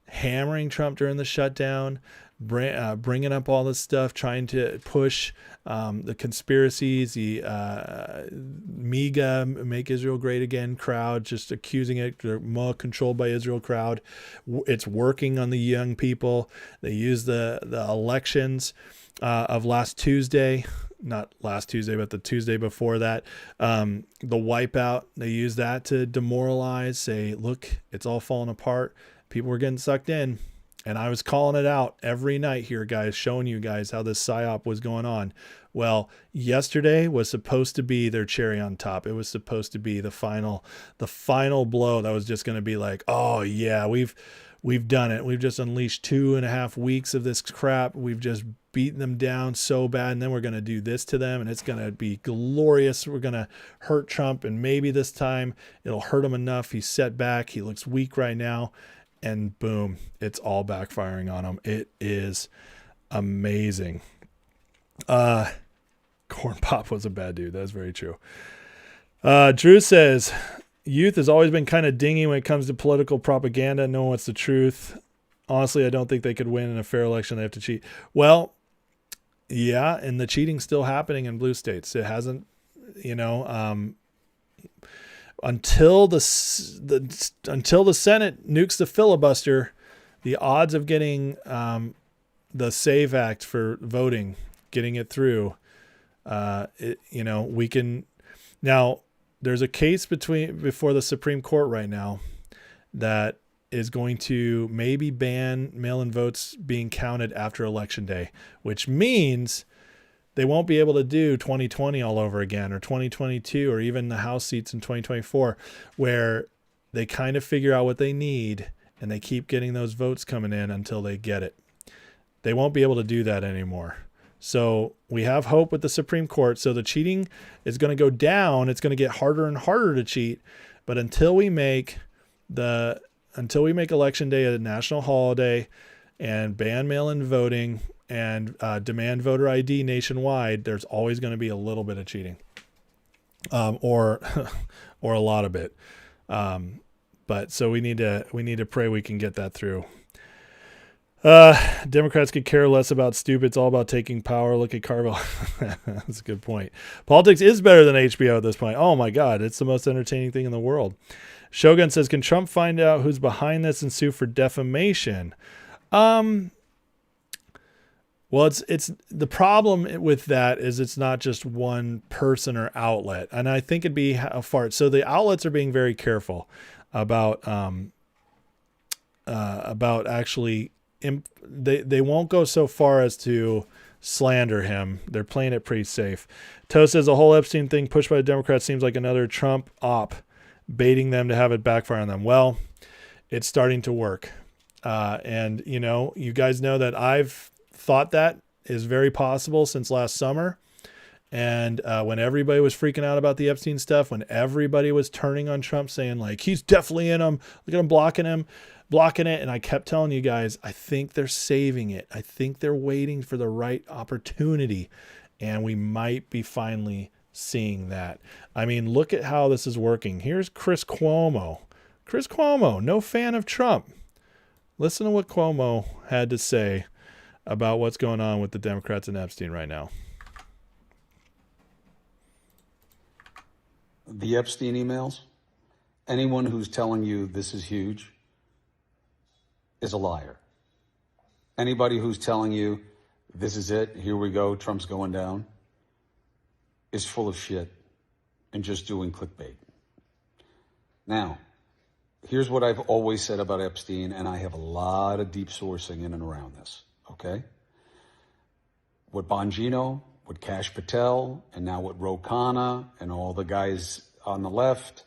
hammering Trump during the shutdown, bringing up all this stuff, trying to push the conspiracies, the MEGA, Make Israel Great Again crowd, just accusing it, they're more controlled by Israel crowd. It's working on the young people. They use the elections of last Tuesday, not last Tuesday, but the Tuesday before that, the wipeout, they use that to demoralize, say, look, it's all falling apart. People were getting sucked in. And I was calling it out every night here, guys, showing you guys how this PSYOP was going on. Well, yesterday was supposed to be their cherry on top. It was supposed to be the final blow that was just going to be like, oh yeah, we've done it. We've just unleashed 2.5 weeks of this crap. We've just beaten them down so bad, and then we're going to do this to them, and it's going to be glorious. We're going to hurt Trump, and maybe this time it'll hurt him enough. He's set back. He looks weak right now. And boom, it's all backfiring on him. It is amazing. Corn Pop was a bad dude. That's very true. Drew says, youth has always been kind of dingy when it comes to political propaganda. No one wants the truth. Honestly, I don't think they could win in a fair election. They have to cheat. Well, yeah, and the cheating's still happening in blue states. It hasn't, until the Senate nukes the filibuster, the odds of getting the SAVE Act for voting, getting it through, we can now. There's a case before the Supreme Court right now that is going to maybe ban mail-in votes being counted after Election Day, which means they won't be able to do 2020 all over again, or 2022, or even the House seats in 2024, where they kind of figure out what they need and they keep getting those votes coming in until they get it. They won't be able to do that anymore. So we have hope with the Supreme Court. So the cheating is going to go down. It's going to get harder and harder to cheat. But until we make Election Day a national holiday and ban mail-in voting and demand voter ID nationwide, there's always going to be a little bit of cheating, or a lot of it. But so we need to pray we can get that through. Democrats could care less about stupid. It's all about taking power. Look at Carville. That's a good point. Politics is better than HBO at this point. Oh my God, it's the most entertaining thing in the world. Shogun says, can Trump find out who's behind this and sue for defamation? Well, it's the problem with that is it's not just one person or outlet, and I think it'd be how far. So the outlets are being very careful about actually. They won't go so far as to slander him. They're playing it pretty safe. Toe says the whole Epstein thing pushed by the Democrats seems like another Trump op, baiting them to have it backfire on them. Well, it's starting to work, and you guys know that I've thought that is very possible since last summer. And when everybody was freaking out about the Epstein stuff, when everybody was turning on Trump saying like, he's definitely in them, look at him blocking it. And I kept telling you guys, I think they're saving it. I think they're waiting for the right opportunity. And we might be finally seeing that. I mean, look at how this is working. Here's Chris Cuomo. Chris Cuomo, no fan of Trump. Listen to what Cuomo had to say about what's going on with the Democrats and Epstein right now. The Epstein emails, anyone who's telling you this is huge is a liar. Anybody who's telling you this is it, here we go, Trump's going down, is full of shit and just doing clickbait. Now, here's what I've always said about Epstein, and I have a lot of deep sourcing in and around this. Okay? What Bongino with Kash Patel and now with Ro Khanna and all the guys on the left,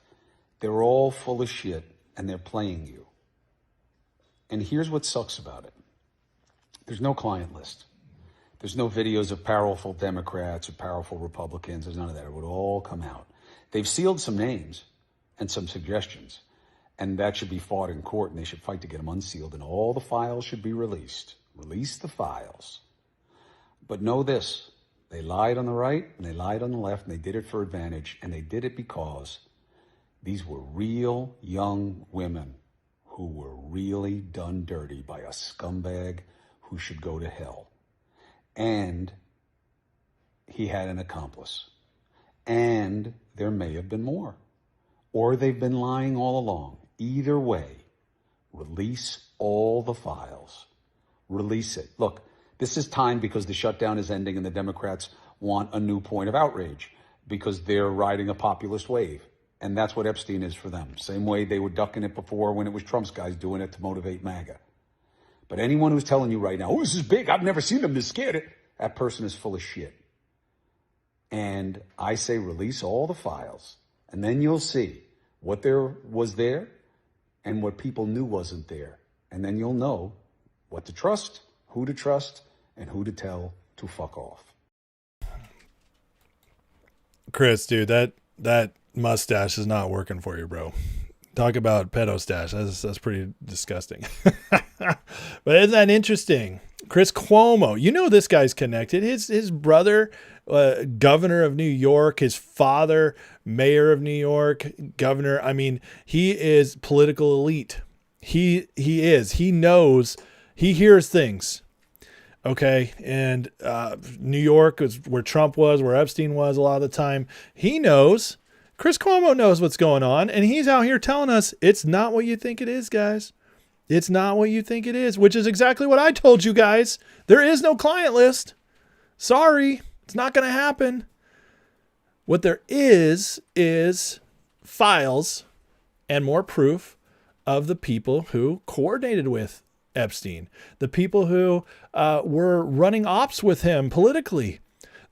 they're all full of shit and they're playing you. And here's what sucks about it. There's no client list. There's no videos of powerful Democrats or powerful Republicans. There's none of that. It would all come out. They've sealed some names and some suggestions, and that should be fought in court, and they should fight to get them unsealed, and all the files should be released. Release the files. But know this, they lied on the right, and they lied on the left, and they did it for advantage, and they did it because these were real young women who were really done dirty by a scumbag who should go to hell. And he had an accomplice. And there may have been more. Or they've been lying all along. Either way, release all the files. Release it. Look, this is time because the shutdown is ending and the Democrats want a new point of outrage because they're riding a populist wave. And that's what Epstein is for them. Same way they were ducking it before when it was Trump's guys doing it to motivate MAGA. But anyone who's telling you right now, oh, this is big, I've never seen them this scared, that person is full of shit. And I say release all the files, and then you'll see what there was there and what people knew wasn't there. And then you'll know what to trust, who to trust, and who to tell to fuck off. Chris, dude, that mustache is not working for you, bro. Talk about pedo stash. That's pretty disgusting. But isn't that interesting? Chris Cuomo, you know this guy's connected. His brother, governor of New York, his father, mayor of New York, governor. I mean, he is political elite. He is. He knows. He hears things. Okay, and New York is where Trump was, where Epstein was a lot of the time. He knows. Chris Cuomo knows what's going on, and he's out here telling us it's not what you think it is, guys. It's not what you think it is, which is exactly what I told you guys. There is no client list. Sorry, it's not going to happen. What there is files and more proof of the people who coordinated with Epstein, the people who were running ops with him politically,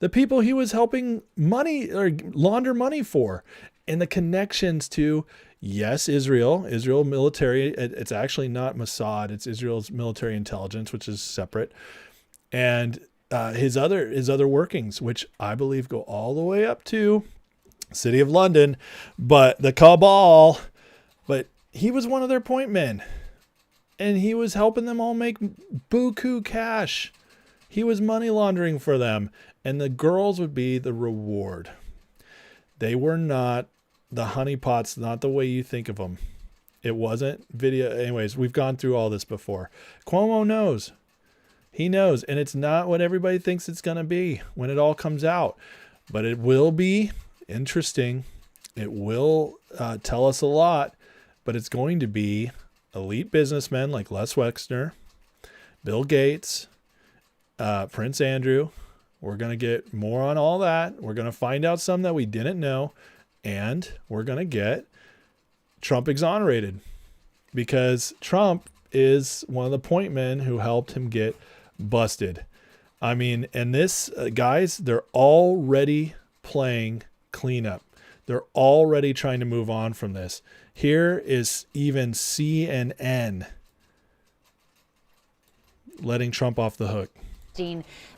the people he was helping money or launder money for, and the connections to, yes, Israel military. It's actually not Mossad. It's Israel's military intelligence, which is separate. And his other workings, which I believe go all the way up to City of London, but the cabal, but he was one of their point men and he was helping them all make buku cash. He was money laundering for them. And the girls would be the reward. They were not the honeypots, not the way you think of them. It wasn't video. Anyways, we've gone through all this before. Cuomo knows. He knows. And it's not what everybody thinks it's going to be when it all comes out. But it will be interesting. It will tell us a lot. But it's going to be elite businessmen like Les Wexner, Bill Gates, Prince Andrew. We're going to get more on all that. We're going to find out some that we didn't know. And we're going to get Trump exonerated. Because Trump is one of the point men who helped him get busted. I mean, and this, guys, they're already playing cleanup. They're already trying to move on from this. Here is even CNN letting Trump off the hook.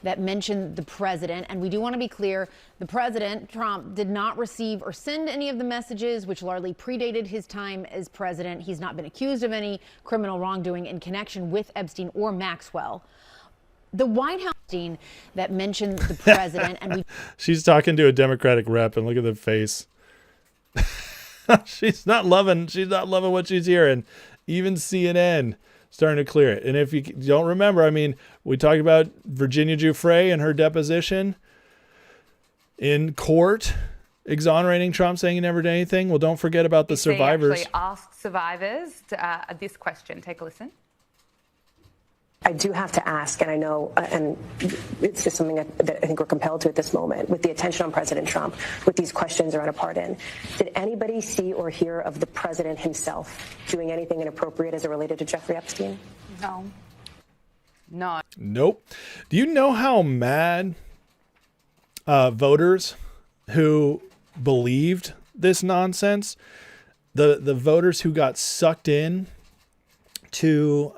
That mentioned the president. And we do want to be clear, the president, Trump, did not receive or send any of the messages, which largely predated his time as president. He's not been accused of any criminal wrongdoing in connection with Epstein or Maxwell. The White House that mentioned the president, and we she's talking to a Democratic rep, and look at the face. She's not loving what she's hearing. Even CNN starting to clear it. And if you don't remember, I mean, we talked about Virginia Giuffre and her deposition in court, exonerating Trump, saying he never did anything. Well, don't forget about the survivors. They actually asked survivors this question. Take a listen. I do have to ask, and I know, and it's just something that I think we're compelled to at this moment, with the attention on President Trump, with these questions around a pardon. Did anybody see or hear of the president himself doing anything inappropriate as it related to Jeffrey Epstein? No. Nope. Do you know how mad voters who believed this nonsense, the voters who got sucked in to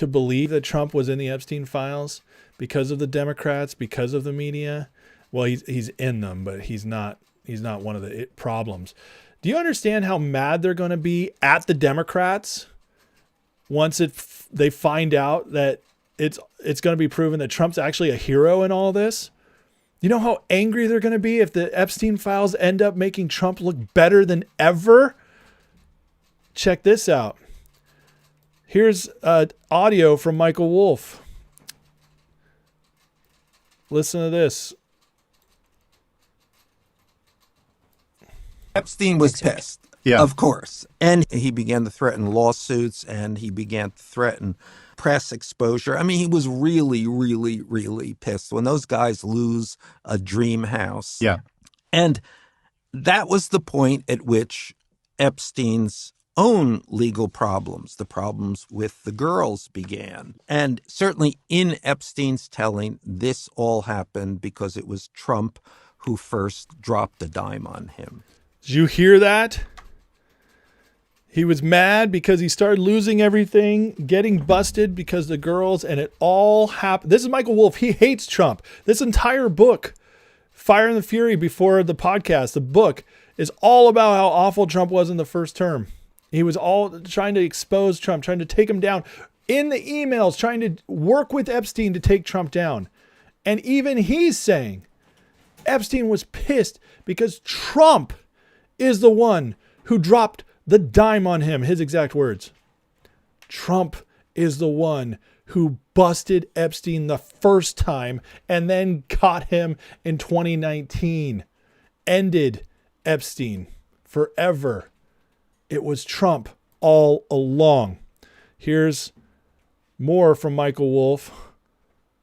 believe that Trump was in the Epstein files because of the Democrats, because of the media. Well, he's in them, but he's not one of the problems. Do you understand how mad they're going to be at the Democrats once they find out that it's going to be proven that Trump's actually a hero in all this? You know how angry they're going to be if the Epstein files end up making Trump look better than ever? Check this out. Here's audio from Michael Wolff. Listen to this. Epstein was pissed, of course. And he began to threaten lawsuits, and he began to threaten press exposure. I mean, he was really, really, really pissed when those guys lose a dream house. Yeah. And that was the point at which Epstein's own legal problems, the problems with the girls, began. And certainly in Epstein's telling, this all happened because it was Trump who first dropped a dime on him. Did you hear that? He was mad because he started losing everything, getting busted because the girls, and it all happened. This is Michael Wolff. He hates Trump. This entire book, Fire and the Fury, before the podcast, the book is all about how awful Trump was in the first term. He was all trying to expose Trump, trying to take him down in the emails, trying to work with Epstein to take Trump down. And even he's saying Epstein was pissed because Trump is the one who dropped the dime on him. His exact words. Trump is the one who busted Epstein the first time and then caught him in 2019. Ended Epstein forever. It was Trump all along. Here's more from Michael Wolff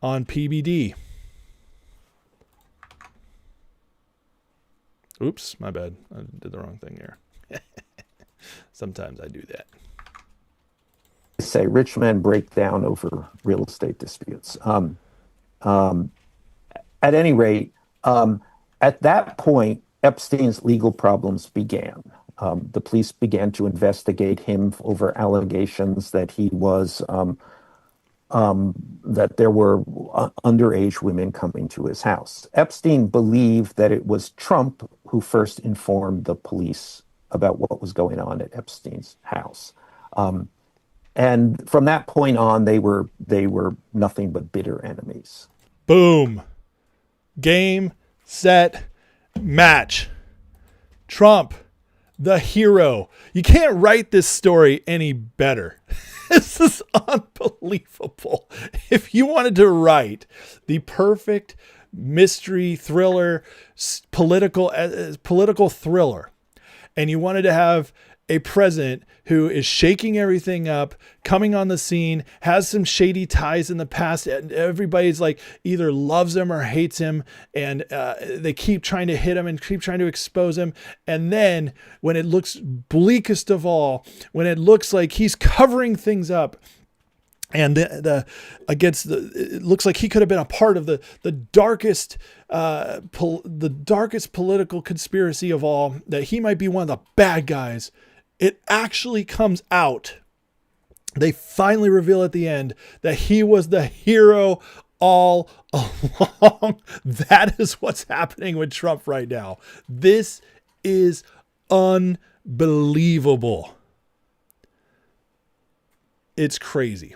on PBD. Oops, my bad. I did the wrong thing here. Sometimes I do that. Say rich men break down over real estate disputes. At any rate, at that point, Epstein's legal problems began. The police began to investigate him over allegations that he was that there were underage women coming to his house. Epstein believed that it was Trump who first informed the police about what was going on at Epstein's house. And from that point on, they were nothing but bitter enemies. Boom. Game, set, match. Trump, the hero. You can't write this story any better. This is unbelievable. If you wanted to write the perfect mystery thriller, political thriller, and you wanted to have a president who is shaking everything up, coming on the scene, has some shady ties in the past, and everybody's like either loves him or hates him, and they keep trying to hit him and keep trying to expose him. And then when it looks bleakest of all, when it looks like he's covering things up, and it looks like he could have been a part of the darkest political conspiracy of all, that he might be one of the bad guys. It actually comes out. They finally reveal at the end that he was the hero all along. That is what's happening with Trump right now. This is unbelievable. It's crazy.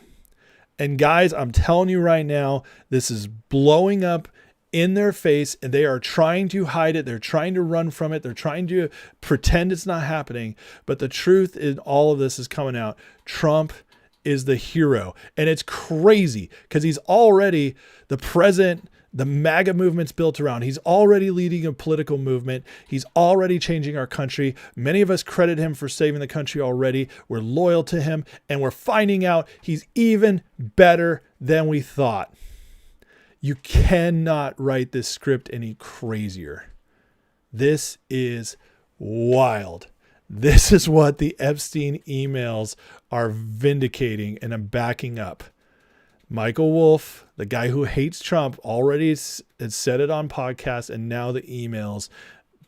And guys, I'm telling you right now, this is blowing up in their face, and they are trying to hide it. They're trying to run from it. They're trying to pretend it's not happening. But the truth in all of this is coming out. Trump is the hero. And it's crazy because he's already the president. The MAGA movement's built around. He's already leading a political movement. He's already changing our country. Many of us credit him for saving the country already. We're loyal to him, and we're finding out he's even better than we thought. You cannot write this script any crazier. This is wild. This is what the Epstein emails are vindicating and I'm backing up. Michael Wolff, the guy who hates Trump, already has said it on podcasts, and now the emails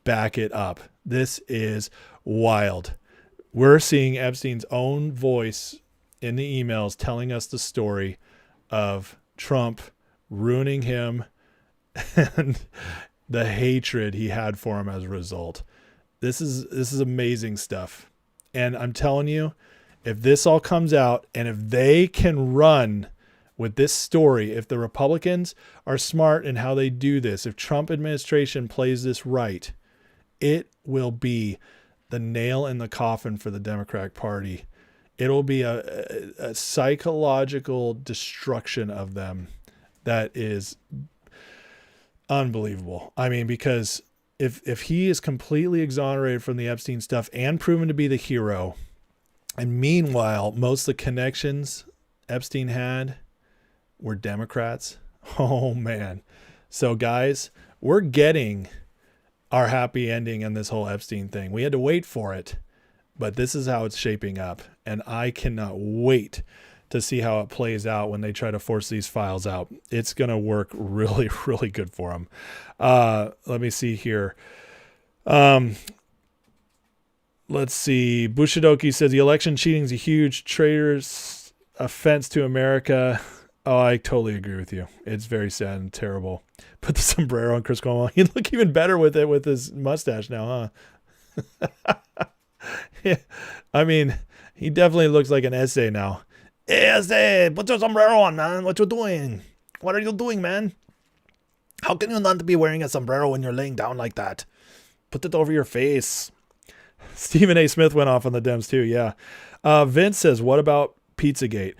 back it up. This is wild. We're seeing Epstein's own voice in the emails telling us the story of Trump ruining him and the hatred he had for him as a result. This is amazing stuff. And I'm telling you, if this all comes out and if they can run with this story, if the Republicans are smart in how they do this, if Trump administration plays this right, it will be the nail in the coffin for the Democratic Party. It'll be a psychological destruction of them that is unbelievable. I mean, because if he is completely exonerated from the Epstein stuff and proven to be the hero, and meanwhile, most of the connections Epstein had were Democrats. Oh, man. So, guys, we're getting our happy ending in this whole Epstein thing. We had to wait for it, but this is how it's shaping up. And I cannot wait to see how it plays out when they try to force these files out. It's going to work really, really good for them. Let me see here. Let's see. Bushidoki says the election cheating is a huge traitor's offense to America. Oh, I totally agree with you. It's very sad and terrible. Put the sombrero on Chris Cuomo. He'd look even better with it with his mustache now, huh? Yeah. I mean, he definitely looks like an essay now. Hey, essay, put your sombrero on, man. What you doing? What are you doing, man? How can you not be wearing a sombrero when you're laying down like that? Put it over your face. Stephen A. Smith went off on the Dems too, yeah. Vince says, what about Pizzagate?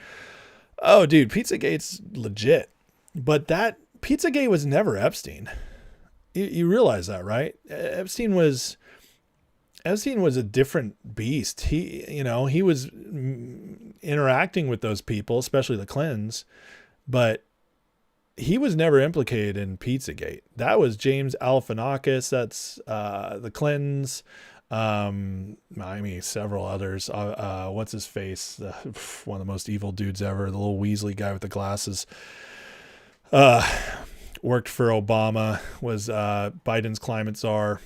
Oh, dude, Pizzagate's legit. But that Pizzagate was never Epstein. You realize that, right? Epstein was a different beast. He was interacting with those people, especially the Clintons, but he was never implicated in Pizzagate. That was James Galifianakis. That's the Clintons. Several others. What's his face? One of the most evil dudes ever. The little Weasley guy with the glasses. Worked for Obama. Was Biden's climate czar.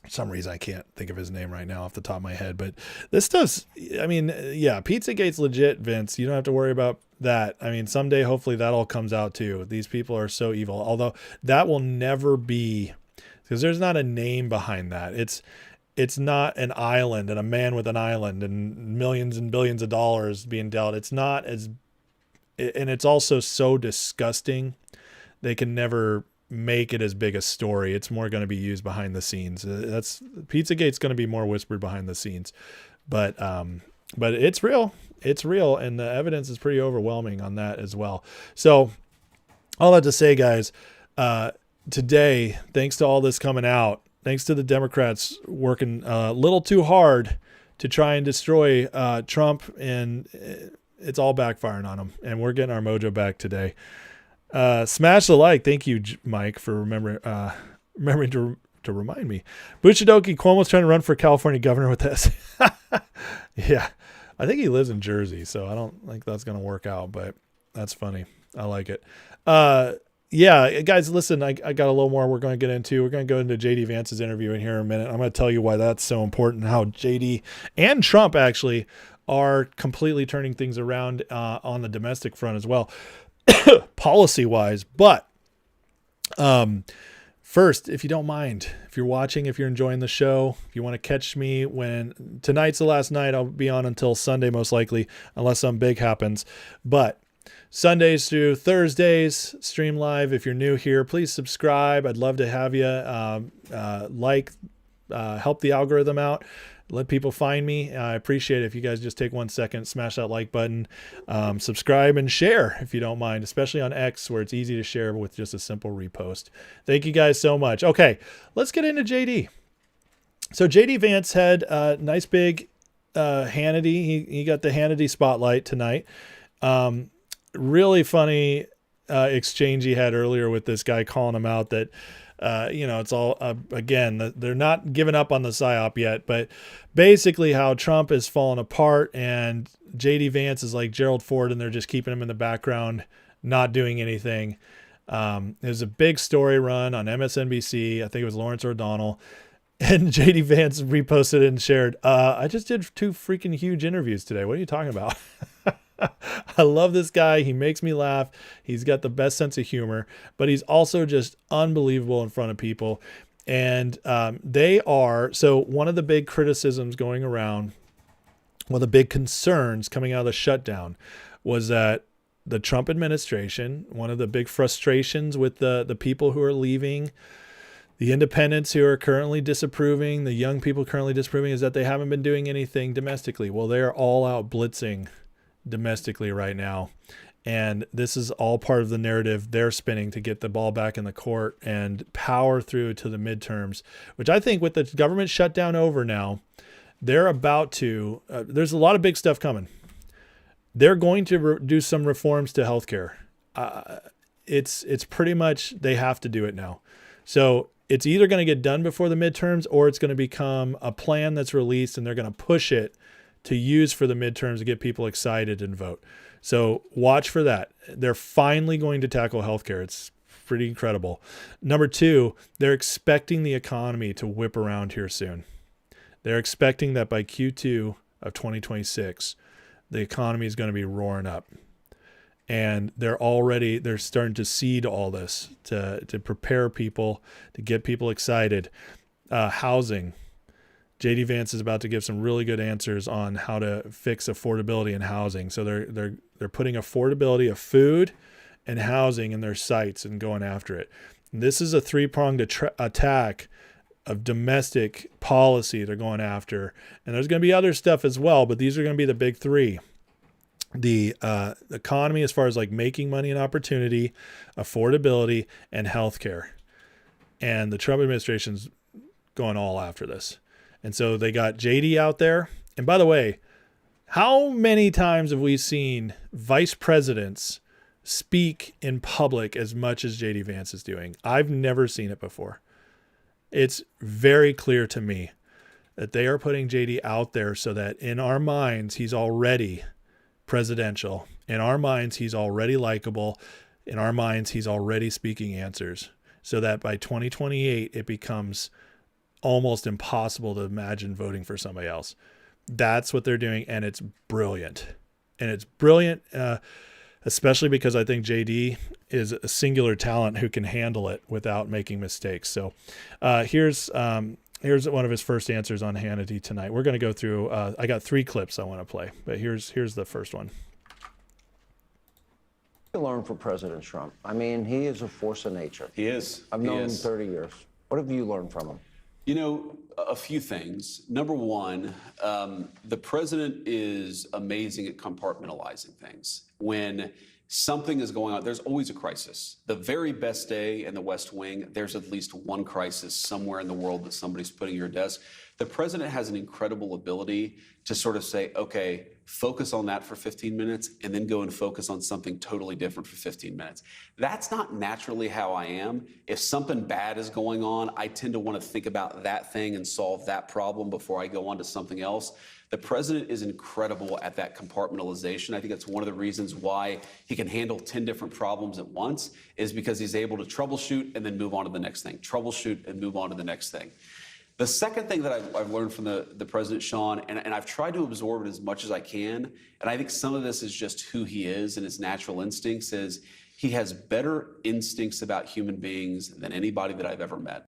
For some reason, I can't think of his name right now off the top of my head. But this stuff's, Pizzagate's legit, Vince. You don't have to worry about that. I mean, someday, hopefully, that all comes out too. These people are so evil. Although that will never be, because there's not a name behind that. It's not an island and a man with an island and millions and billions of dollars being dealt. It's not as, and it's also so disgusting. They can never make it as big a story. It's more going to be used behind the scenes. Pizzagate's going to be more whispered behind the scenes, but it's real. It's real. And the evidence is pretty overwhelming on that as well. So all that to say, guys, today, thanks to all this coming out, thanks to the Democrats working a little too hard to try and destroy Trump, and it's all backfiring on them. And we're getting our mojo back today. Smash the like. Thank you, Mike, for remembering to remind me. Bushidoki, Cuomo's trying to run for California governor with this. Yeah, I think he lives in Jersey, so I don't think that's going to work out, but that's funny. I like it. Yeah, guys, listen, I got a little more we're going to get into. We're going to go into J.D. Vance's interview in here in a minute. I'm going to tell you why that's so important, how J.D. and Trump actually are completely turning things around on the domestic front as well, policy-wise. But first, if you don't mind, if you're watching, if you're enjoying the show, if you want to catch me when tonight's the last night, I'll be on until Sunday most likely, unless something big happens. But Sundays through Thursdays, stream live. If you're new here, please subscribe. I'd love to have you help the algorithm out. Let people find me. I appreciate it if you guys just take 1 second, smash that like button, subscribe and share if you don't mind, especially on X where it's easy to share with just a simple repost. Thank you guys so much. Okay, let's get into JD. So JD Vance had a nice big Hannity. He got the Hannity spotlight tonight. Really funny exchange he had earlier with this guy calling him out that It's all, again, they're not giving up on the PSYOP yet, but basically how Trump is falling apart and JD Vance is like Gerald Ford and they're just keeping him in the background, not doing anything. There's a big story run on MSNBC. I think it was Lawrence O'Donnell. And JD Vance reposted and shared, I just did 2 freaking huge interviews today. What are you talking about? I love this guy. He makes me laugh. He's got the best sense of humor, but he's also just unbelievable in front of people. And so one of the big criticisms going around, one of the big concerns coming out of the shutdown was that the Trump administration, one of the big frustrations with the people who are leaving, the independents who are currently disapproving, the young people currently disapproving, is that they haven't been doing anything domestically. Well, they're all out blitzing domestically right now. And this is all part of the narrative they're spinning to get the ball back in the court and power through to the midterms, which I think with the government shutdown over now, they're about to, there's a lot of big stuff coming. They're going to do some reforms to healthcare. It's pretty much, they have to do it now. So it's either going to get done before the midterms or it's going to become a plan that's released and they're going to push it to use for the midterms to get people excited and vote. So watch for that. They're finally going to tackle healthcare. It's pretty incredible. Number 2, they're expecting the economy to whip around here soon. They're expecting that by Q2 of 2026, the economy is going to be roaring up. And they're starting to seed all this to prepare people, to get people excited. Housing. JD Vance is about to give some really good answers on how to fix affordability in housing. So they're putting affordability of food and housing in their sights and going after it. And this is a 3-pronged attack of domestic policy they're going after. And there's going to be other stuff as well, but these are going to be the big 3. The economy as far as like making money and opportunity, affordability, and healthcare. And the Trump administration's going all after this. And so they got JD out there. And by the way, how many times have we seen vice presidents speak in public as much as JD Vance is doing? I've never seen it before. It's very clear to me that they are putting JD out there so that in our minds, he's already presidential. In our minds, he's already likable. In our minds, he's already speaking answers. So that by 2028, it becomes almost impossible to imagine voting for somebody else. That's what they're doing, and it's brilliant. And it's brilliant, especially because I think JD is a singular talent who can handle it without making mistakes. So here's one of his first answers on Hannity tonight. We're going to go through, I got 3 clips I want to play, but here's the first one. Learn from President Trump. I mean, he is a force of nature. He is. I've known him 30 years. What have you learned from him? You know, a few things. Number one, the president is amazing at compartmentalizing things. When something is going on, there's always a crisis. The very best day in the West Wing, there's at least one crisis somewhere in the world that somebody's putting at your desk. The president has an incredible ability to sort of say, okay, focus on that for 15 minutes and then go and focus on something totally different for 15 minutes. That's not naturally how I am. If something bad is going on, I tend to want to think about that thing and solve that problem before I go on to something else. The president is incredible at that compartmentalization. I think that's one of the reasons why he can handle 10 different problems at once, is because he's able to troubleshoot and then move on to the next thing, troubleshoot and move on to the next thing. The second thing that I've learned from the president, Sean, and I've tried to absorb it as much as I can, and I think some of this is just who he is and his natural instincts, is he has better instincts about human beings than anybody that I've ever met.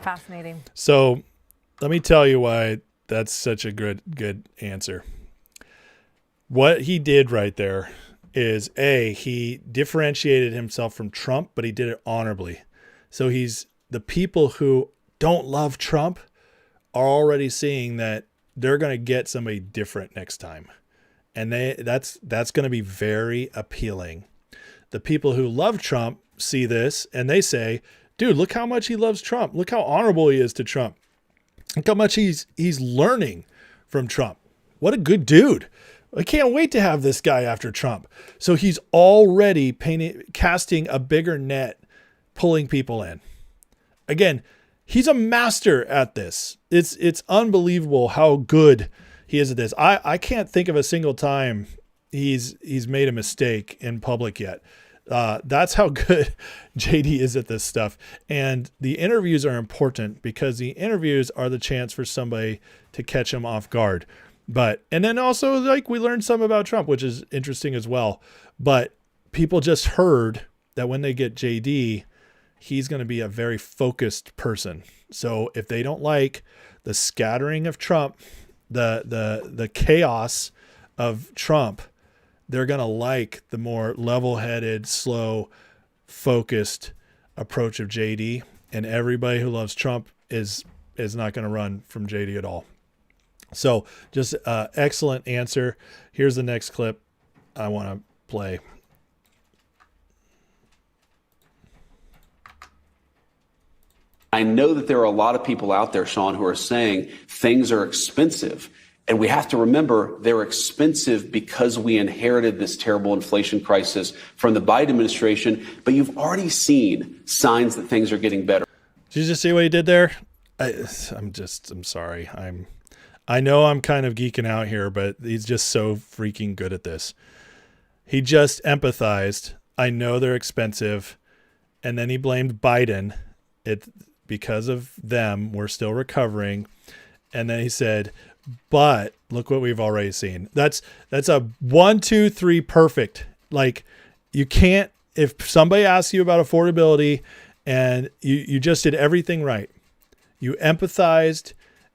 Fascinating. So let me tell you why that's such a good answer. What he did right there is, he differentiated himself from Trump, but he did it honorably. So the people who don't love Trump are already seeing that they're going to get somebody different next time. And that's going to be very appealing. The people who love Trump see this and they say, dude, look how much he loves Trump. Look how honorable he is to Trump. Look how much he's learning from Trump. What a good dude. I can't wait to have this guy after Trump. So he's already casting a bigger net, pulling people in. again, he's a master at this. It's unbelievable how good he is at this. I can't think of a single time he's made a mistake in public yet. That's how good JD is at this stuff. And the interviews are important because the interviews are the chance for somebody to catch him off guard. And then also, like, we learned some about Trump, which is interesting as well. But people just heard that when they get JD, he's going to be a very focused person. So if they don't like the scattering of Trump, the chaos of Trump, they're going to like the more level-headed, slow, focused approach of JD. And everybody who loves Trump is not going to run from JD at all. So just excellent answer. Here's the next clip I want to play. I know that there are a lot of people out there, Sean, who are saying things are expensive. And we have to remember they're expensive because we inherited this terrible inflation crisis from the Biden administration. But you've already seen signs that things are getting better. Did you just see what he did there? I'm sorry. I know I'm kind of geeking out here, but he's just so freaking good at this. He just empathized. I know they're expensive. And then he blamed Biden. Because of them, we're still recovering. And then he said, but look what we've already seen. That's a 1, 2, 3 perfect. Like, you can't, if somebody asks you about affordability and you just did everything right. You empathized,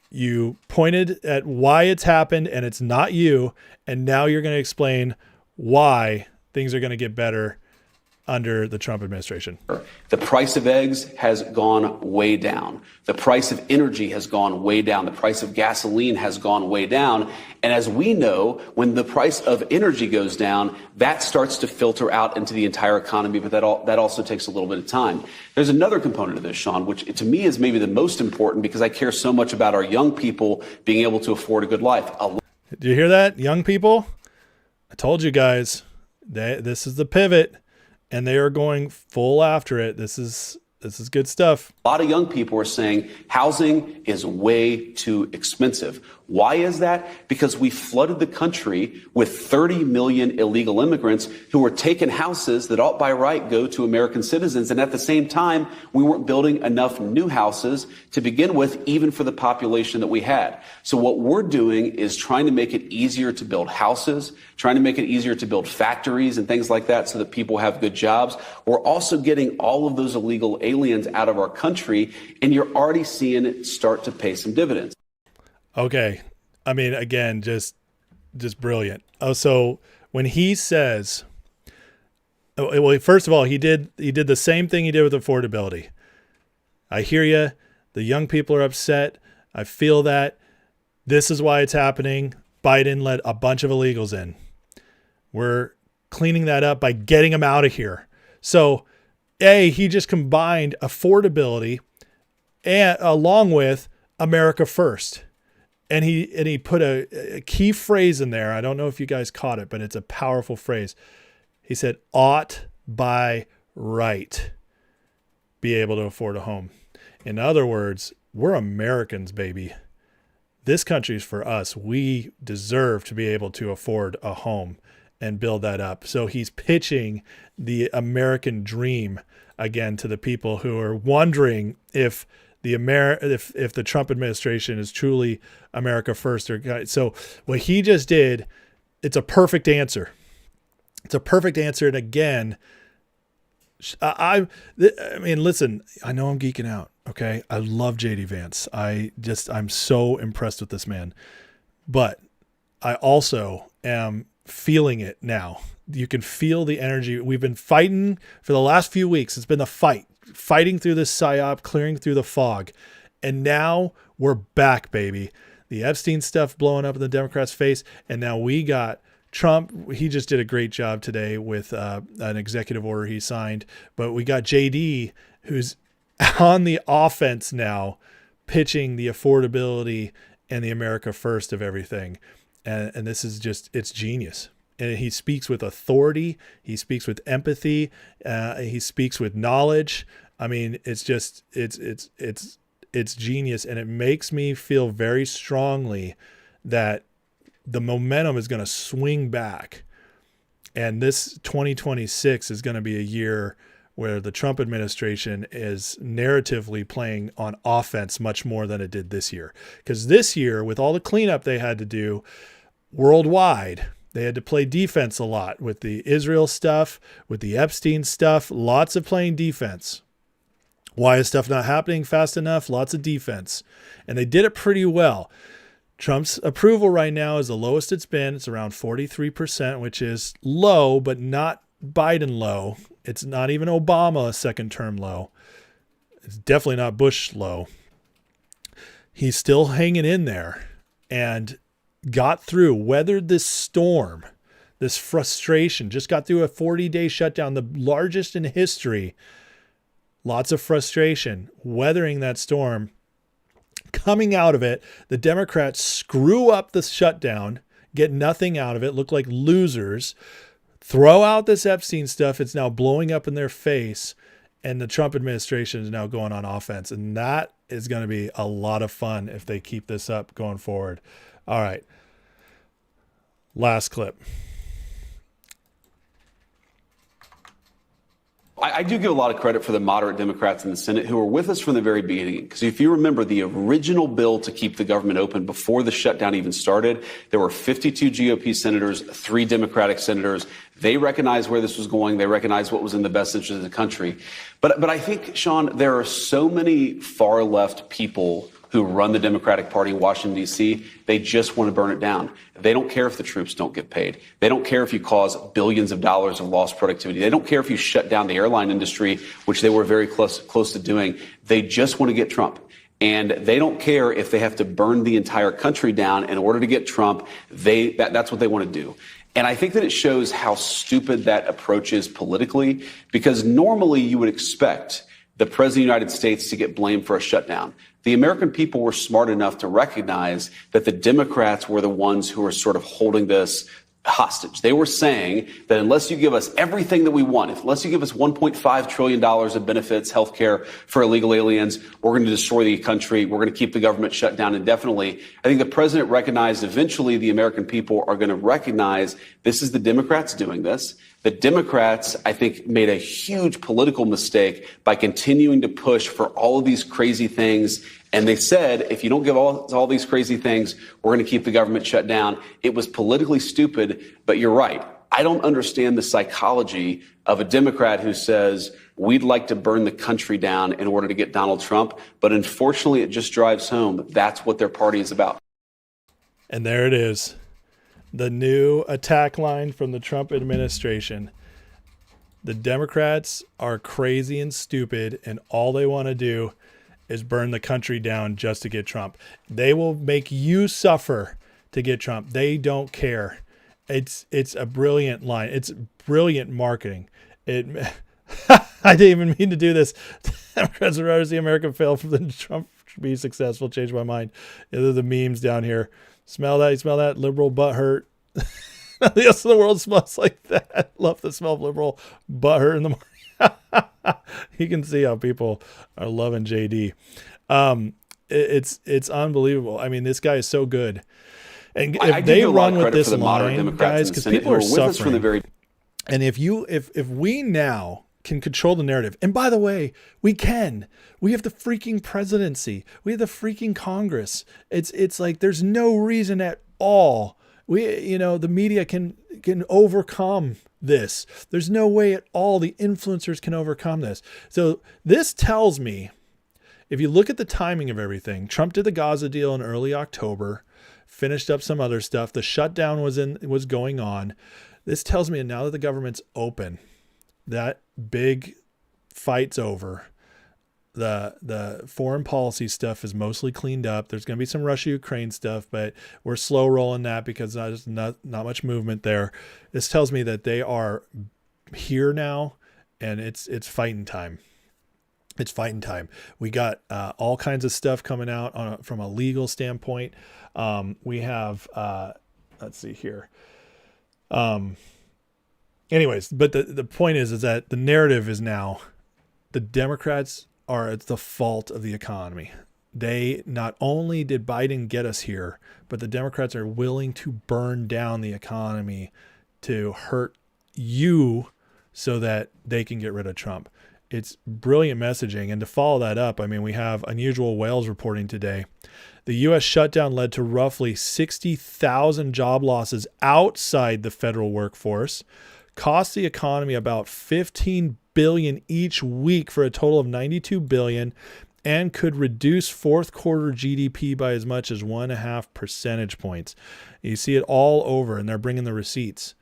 you pointed at why it's happened and it's not you. And now you're going to explain why things are going to get better under the Trump administration. The price of eggs has gone way down. The price of energy has gone way down. The price of gasoline has gone way down. And as we know, when the price of energy goes down, that starts to filter out into the entire economy, but that also takes a little bit of time. There's another component of this, Sean, which to me is maybe the most important because I care so much about our young people being able to afford a good life. Do you hear that, young people? I told you guys, this is the pivot. And they are going full after it. This is good stuff. A lot of young people are saying housing is way too expensive. Why is that? Because we flooded the country with 30 million illegal immigrants who were taking houses that ought by right go to American citizens. And at the same time, we weren't building enough new houses to begin with, even for the population that we had. So what we're doing is trying to make it easier to build houses, trying to make it easier to build factories and things like that so that people have good jobs. We're also getting all of those illegal aliens out of our country, and you're already seeing it start to pay some dividends. Okay. I mean, again, just brilliant. Oh, so when he says, well, first of all, he did the same thing he did with affordability. I hear you. The young people are upset. I feel that. This is why it's happening. Biden let a bunch of illegals in. We're cleaning that up by getting them out of here. So, he just combined affordability and along with America First. And he put a key phrase in there. I don't know if you guys caught it, but it's a powerful phrase. He said, ought by right be able to afford a home. In other words, we're Americans, baby. This country's for us. We deserve to be able to afford a home and build that up. So he's pitching the American dream again to the people who are wondering if if the Trump administration is truly America First. So what he just did, it's a perfect answer. It's a perfect answer. And again, I mean, listen, I know I'm geeking out. Okay. I love JD Vance. I'm so impressed with this man, but I also am feeling it now. You can feel the energy. We've been fighting for the last few weeks. It's been the fighting through this psyop, clearing through the fog. And now we're back, baby. The Epstein stuff blowing up in the Democrats' face. And now we got Trump. He just did a great job today with an executive order he signed. But we got JD, who's on the offense now, pitching the affordability and the America First of everything. And this is just, it's genius. And he speaks with authority. He speaks with empathy. He speaks with knowledge. I mean, it's just it's genius, and it makes me feel very strongly that the momentum is going to swing back, and this 2026 is going to be a year where the Trump administration is narratively playing on offense much more than it did this year. Because this year, with all the cleanup they had to do worldwide, they had to play defense a lot with the Israel stuff, with the Epstein stuff, lots of playing defense. Why is stuff not happening fast enough? Lots of defense. And they did it pretty well. Trump's approval right now is the lowest it's been. It's around 43%, which is low, but not Biden low. It's not even Obama second term low. It's definitely not Bush low. He's still hanging in there and got through, weathered this storm, this frustration, just got through a 40-day shutdown, the largest in history. Lots of frustration, weathering that storm. Coming out of it, the Democrats screw up the shutdown, get nothing out of it, look like losers, throw out this Epstein stuff. It's now blowing up in their face, and the Trump administration is now going on offense. And that is going to be a lot of fun if they keep this up going forward. All right. Last clip. I do give a lot of credit for the moderate Democrats in the Senate who were with us from the very beginning. Because if you remember the original bill to keep the government open before the shutdown even started, there were 52 GOP senators, 3 Democratic senators. They recognized where this was going. They recognized what was in the best interest of the country. But I think, Sean, there are so many far left people who run the Democratic Party in Washington, D.C., they just want to burn it down. They don't care if the troops don't get paid. They don't care if you cause billions of dollars of lost productivity. They don't care if you shut down the airline industry, which they were very close to doing. They just want to get Trump. And they don't care if they have to burn the entire country down in order to get Trump. That's what they want to do. And I think that it shows how stupid that approach is politically, because normally you would expect the President of the United States to get blamed for a shutdown. The American people were smart enough to recognize that the Democrats were the ones who were sort of holding this hostage. They were saying that unless you give us everything that we want, unless you give us $1.5 trillion of benefits, health care for illegal aliens, we're going to destroy the country. We're going to keep the government shut down indefinitely. I think the president recognized eventually the American people are going to recognize this is the Democrats doing this. The Democrats, I think, made a huge political mistake by continuing to push for all of these crazy things. And they said, if you don't give all these crazy things, we're going to keep the government shut down. It was politically stupid, but you're right. I don't understand the psychology of a Democrat who says, we'd like to burn the country down in order to get Donald Trump. But unfortunately, it just drives home. That's what their party is about. And there it is. The new attack line from the Trump administration. The Democrats are crazy and stupid, and all they want to do is burn the country down just to get Trump. They will make you suffer to get Trump. They don't care. It's a brilliant line. It's brilliant marketing. I didn't even mean to do this. Democrats would rather see America fail than Trump be successful. Change my mind. These are the memes down here. Smell that? You smell that? Liberal butt hurt. The rest of the world smells like that. Love the smell of liberal butt hurt in the morning. You can see how people are loving JD. It's unbelievable. I mean, this guy is so good. And if they run with this line, guys, because people are suffering. And if we now can control the narrative, and by the way, we can. We have the freaking presidency. We have the freaking Congress. It's like there's no reason at all. The media can overcome this. There's no way at all the influencers can overcome this. So this tells me, if you look at the timing of everything, Trump did the Gaza deal in early October, finished up some other stuff. The shutdown was going on. This tells me now that the government's open, that big fight's over. The foreign policy stuff is mostly cleaned up. There's going to be some Russia-Ukraine stuff, but we're slow rolling that because there's not much movement there. This tells me that they are here now, and it's fighting time. It's fighting time. We got all kinds of stuff coming out from a legal standpoint. We have, let's see here. Anyways, but the point is that the narrative is now the Democrats are at the fault of the economy. They not only did Biden get us here, but the Democrats are willing to burn down the economy to hurt you so that they can get rid of Trump. It's brilliant messaging. And to follow that up, I mean, we have Unusual Whales reporting today. The U.S. shutdown led to roughly 60,000 job losses outside the federal workforce, cost the economy about $15 billion each week for a total of $92 billion, and could reduce fourth quarter GDP by as much as 1.5 percentage points. You see it all over, and they're bringing the receipts.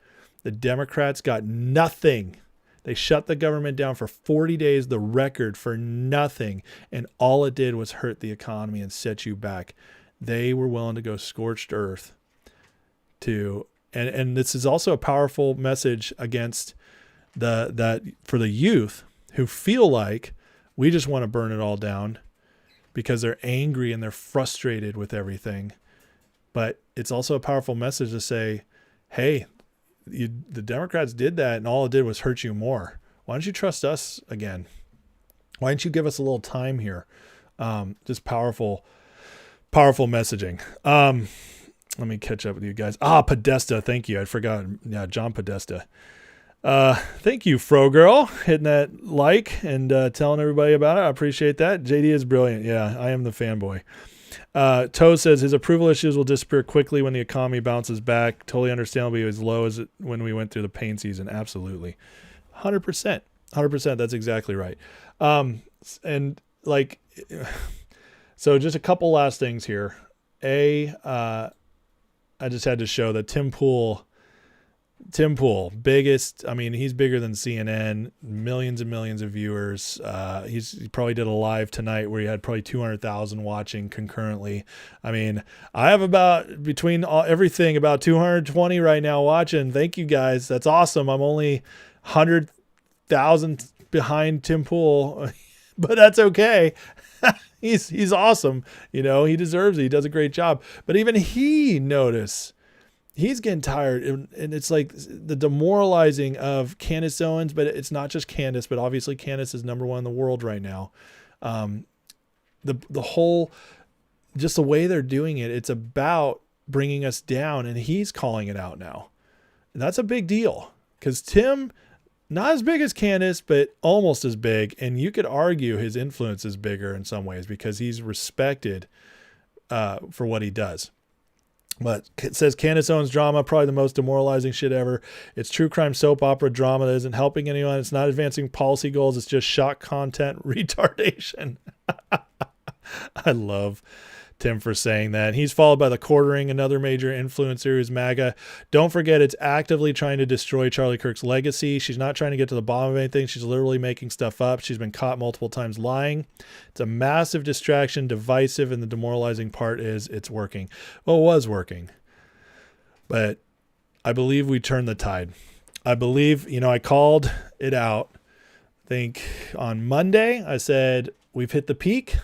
The Democrats got nothing. They shut the government down for 40 days, the record, for nothing. And all it did was hurt the economy and set you back. They were willing to go scorched earth to, and this is also a powerful message against that for the youth who feel like we just want to burn it all down because they're angry and they're frustrated with everything. But it's also a powerful message to say, hey, the Democrats did that and all it did was hurt you more. Why don't you trust us again? Why don't you give us a little time here? Just powerful messaging. Let me catch up with you guys. Podesta. Thank you. I forgot. Yeah. John Podesta. Thank you, Fro Girl, hitting that like and telling everybody about it. I appreciate that. JD is brilliant. Yeah, I am the fanboy. Toe says his approval issues will disappear quickly when the economy bounces back. Totally understandably as low as when we went through the pain season. Absolutely. 100%. 100%. That's exactly right. And like, so just a couple last things here. I just had to show that Tim Pool, biggest, I mean, he's bigger than CNN, millions and millions of viewers. He probably did a live tonight where he had probably 200,000 watching concurrently. I mean, I have about, between everything, about 220 right now watching. Thank you guys. That's awesome. I'm only 100,000 behind Tim Pool, but that's okay. He's awesome. You know, he deserves it. He does a great job. But even he noticed he's getting tired, and it's like the demoralizing of Candace Owens, but it's not just Candace, but obviously Candace is number one in the world right now. The whole, just the way they're doing it, it's about bringing us down, and he's calling it out now. And that's a big deal because Tim, not as big as Candace, but almost as big. And you could argue his influence is bigger in some ways because he's respected for what he does. But it says Candace Owens drama, probably the most demoralizing shit ever. It's true crime soap opera drama that isn't helping anyone. It's not advancing policy goals. It's just shock content retardation. I love Tim for saying that. He's followed by The Quartering, another major influencer who's MAGA. Don't forget, it's actively trying to destroy Charlie Kirk's legacy. She's not trying to get to the bottom of anything. She's literally making stuff up. She's been caught multiple times lying. It's a massive distraction, divisive, and the demoralizing part is it's working. Well, it was working. But I believe we turned the tide. I believe, I called it out. I think on Monday, I said, we've hit the peak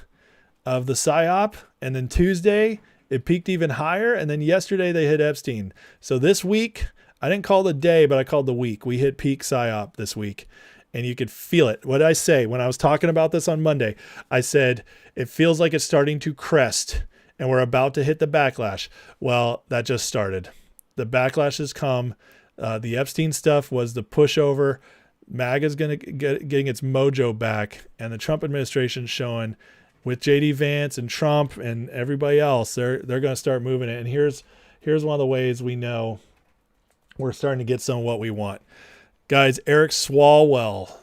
of the PSYOP, and then Tuesday it peaked even higher, and then yesterday they hit Epstein. So this week, I didn't call the day, but I called the week. We hit peak PSYOP this week, and you could feel it. What did I say when I was talking about this on Monday? I said, it feels like it's starting to crest, and we're about to hit the backlash. Well, that just started. The backlash has come. The Epstein stuff was the pushover. MAGA's going to getting its mojo back, and the Trump administration showing with JD Vance and Trump and everybody else, they're going to start moving it. And here's one of the ways we know we're starting to get some of what we want. Guys, Eric Swalwell,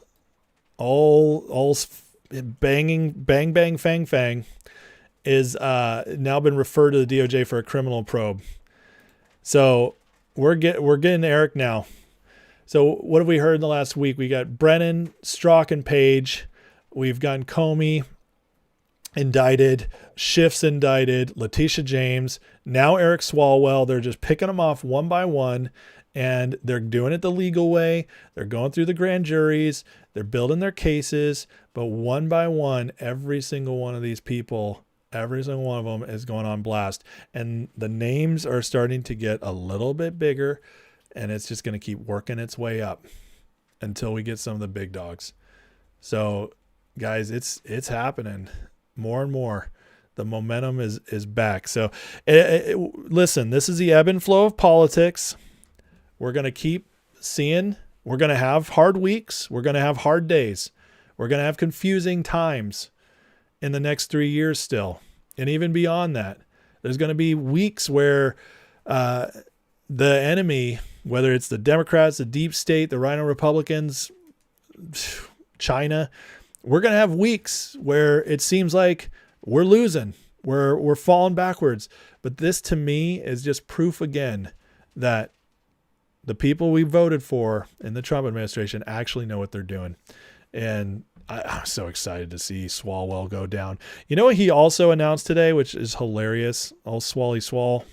all banging, bang, bang, fang, fang, is now been referred to the DOJ for a criminal probe. So we're getting Eric now. So what have we heard in the last week? We got Brennan, Strzok, and Page. We've gotten Comey indicted, Schiff's indicted, Letitia James, now Eric Swalwell. They're just picking them off one by one, and they're doing it the legal way. They're going through the grand juries. They're building their cases, but one by one, every single one of these people, every single one of them is going on blast. And the names are starting to get a little bit bigger, and it's just going to keep working its way up until we get some of the big dogs. So guys, it's happening more and more. The momentum is back. So listen, this is the ebb and flow of politics. We're going to keep seeing, we're going to have hard weeks. We're going to have hard days. We're going to have confusing times in the next 3 years still. And even beyond that, there's going to be weeks where the enemy, whether it's the Democrats, the deep state, the Rhino Republicans, China, we're going to have weeks where it seems like we're losing, we're falling backwards. But this to me is just proof again that the people we voted for in the Trump administration actually know what they're doing. And I'm so excited to see Swalwell go down. You know what he also announced today, which is hilarious? All Swally Swall.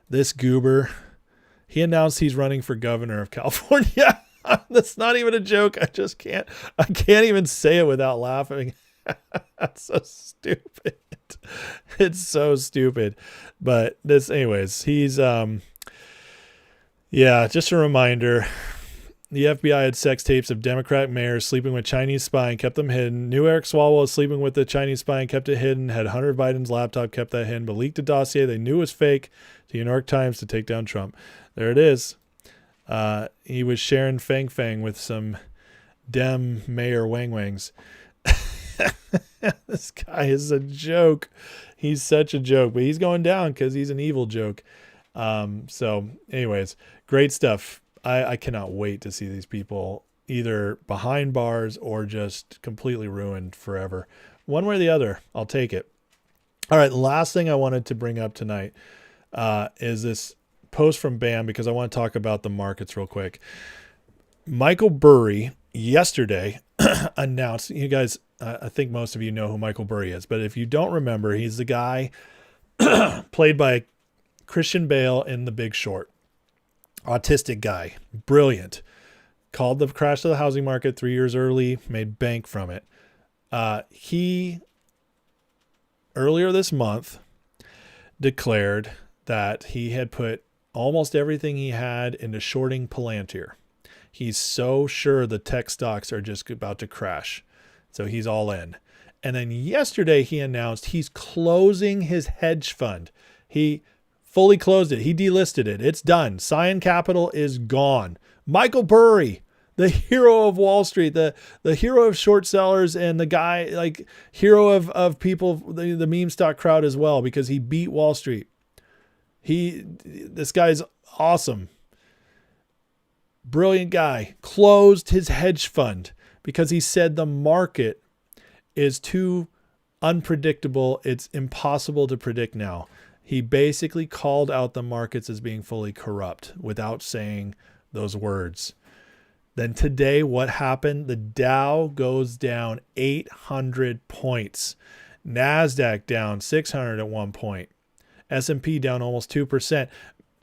This goober, he announced he's running for governor of California. That's not even a joke. I can't even say it without laughing. That's so stupid. It's so stupid. But anyways, he's, just a reminder. The FBI had sex tapes of Democrat mayors sleeping with Chinese spy and kept them hidden. Knew Eric Swalwell was sleeping with the Chinese spy and kept it hidden. Had Hunter Biden's laptop, kept that hidden, but leaked a dossier they knew was fake to the New York Times to take down Trump. There it is. He was sharing Fang Fang with some Dem Mayor Wang Wangs. This guy is a joke. He's such a joke, but he's going down because he's an evil joke. So anyways, great stuff. I cannot wait to see these people either behind bars or just completely ruined forever. One way or the other, I'll take it. All right, the last thing I wanted to bring up tonight is this post from BAM, because I want to talk about the markets real quick. Michael Burry yesterday announced, you guys, I think most of you know who Michael Burry is, but if you don't remember, he's the guy played by Christian Bale in The Big Short. Autistic guy, brilliant. Called the crash of the housing market 3 years early, made bank from it. He, earlier this month, declared that he had put almost everything he had into shorting Palantir. He's so sure the tech stocks are just about to crash. So he's all in. And then yesterday he announced he's closing his hedge fund. He fully closed it. He delisted it. It's done. Cyan Capital is gone. Michael Burry, the hero of Wall Street, the hero of short sellers, and the guy, like, hero of people, the meme stock crowd as well, because he beat Wall Street. This guy's awesome. Brilliant guy. Closed his hedge fund because he said the market is too unpredictable. It's impossible to predict now. He basically called out the markets as being fully corrupt without saying those words. Then today, what happened? The Dow goes down 800 points. NASDAQ down 600 at one point. S&P down almost 2%.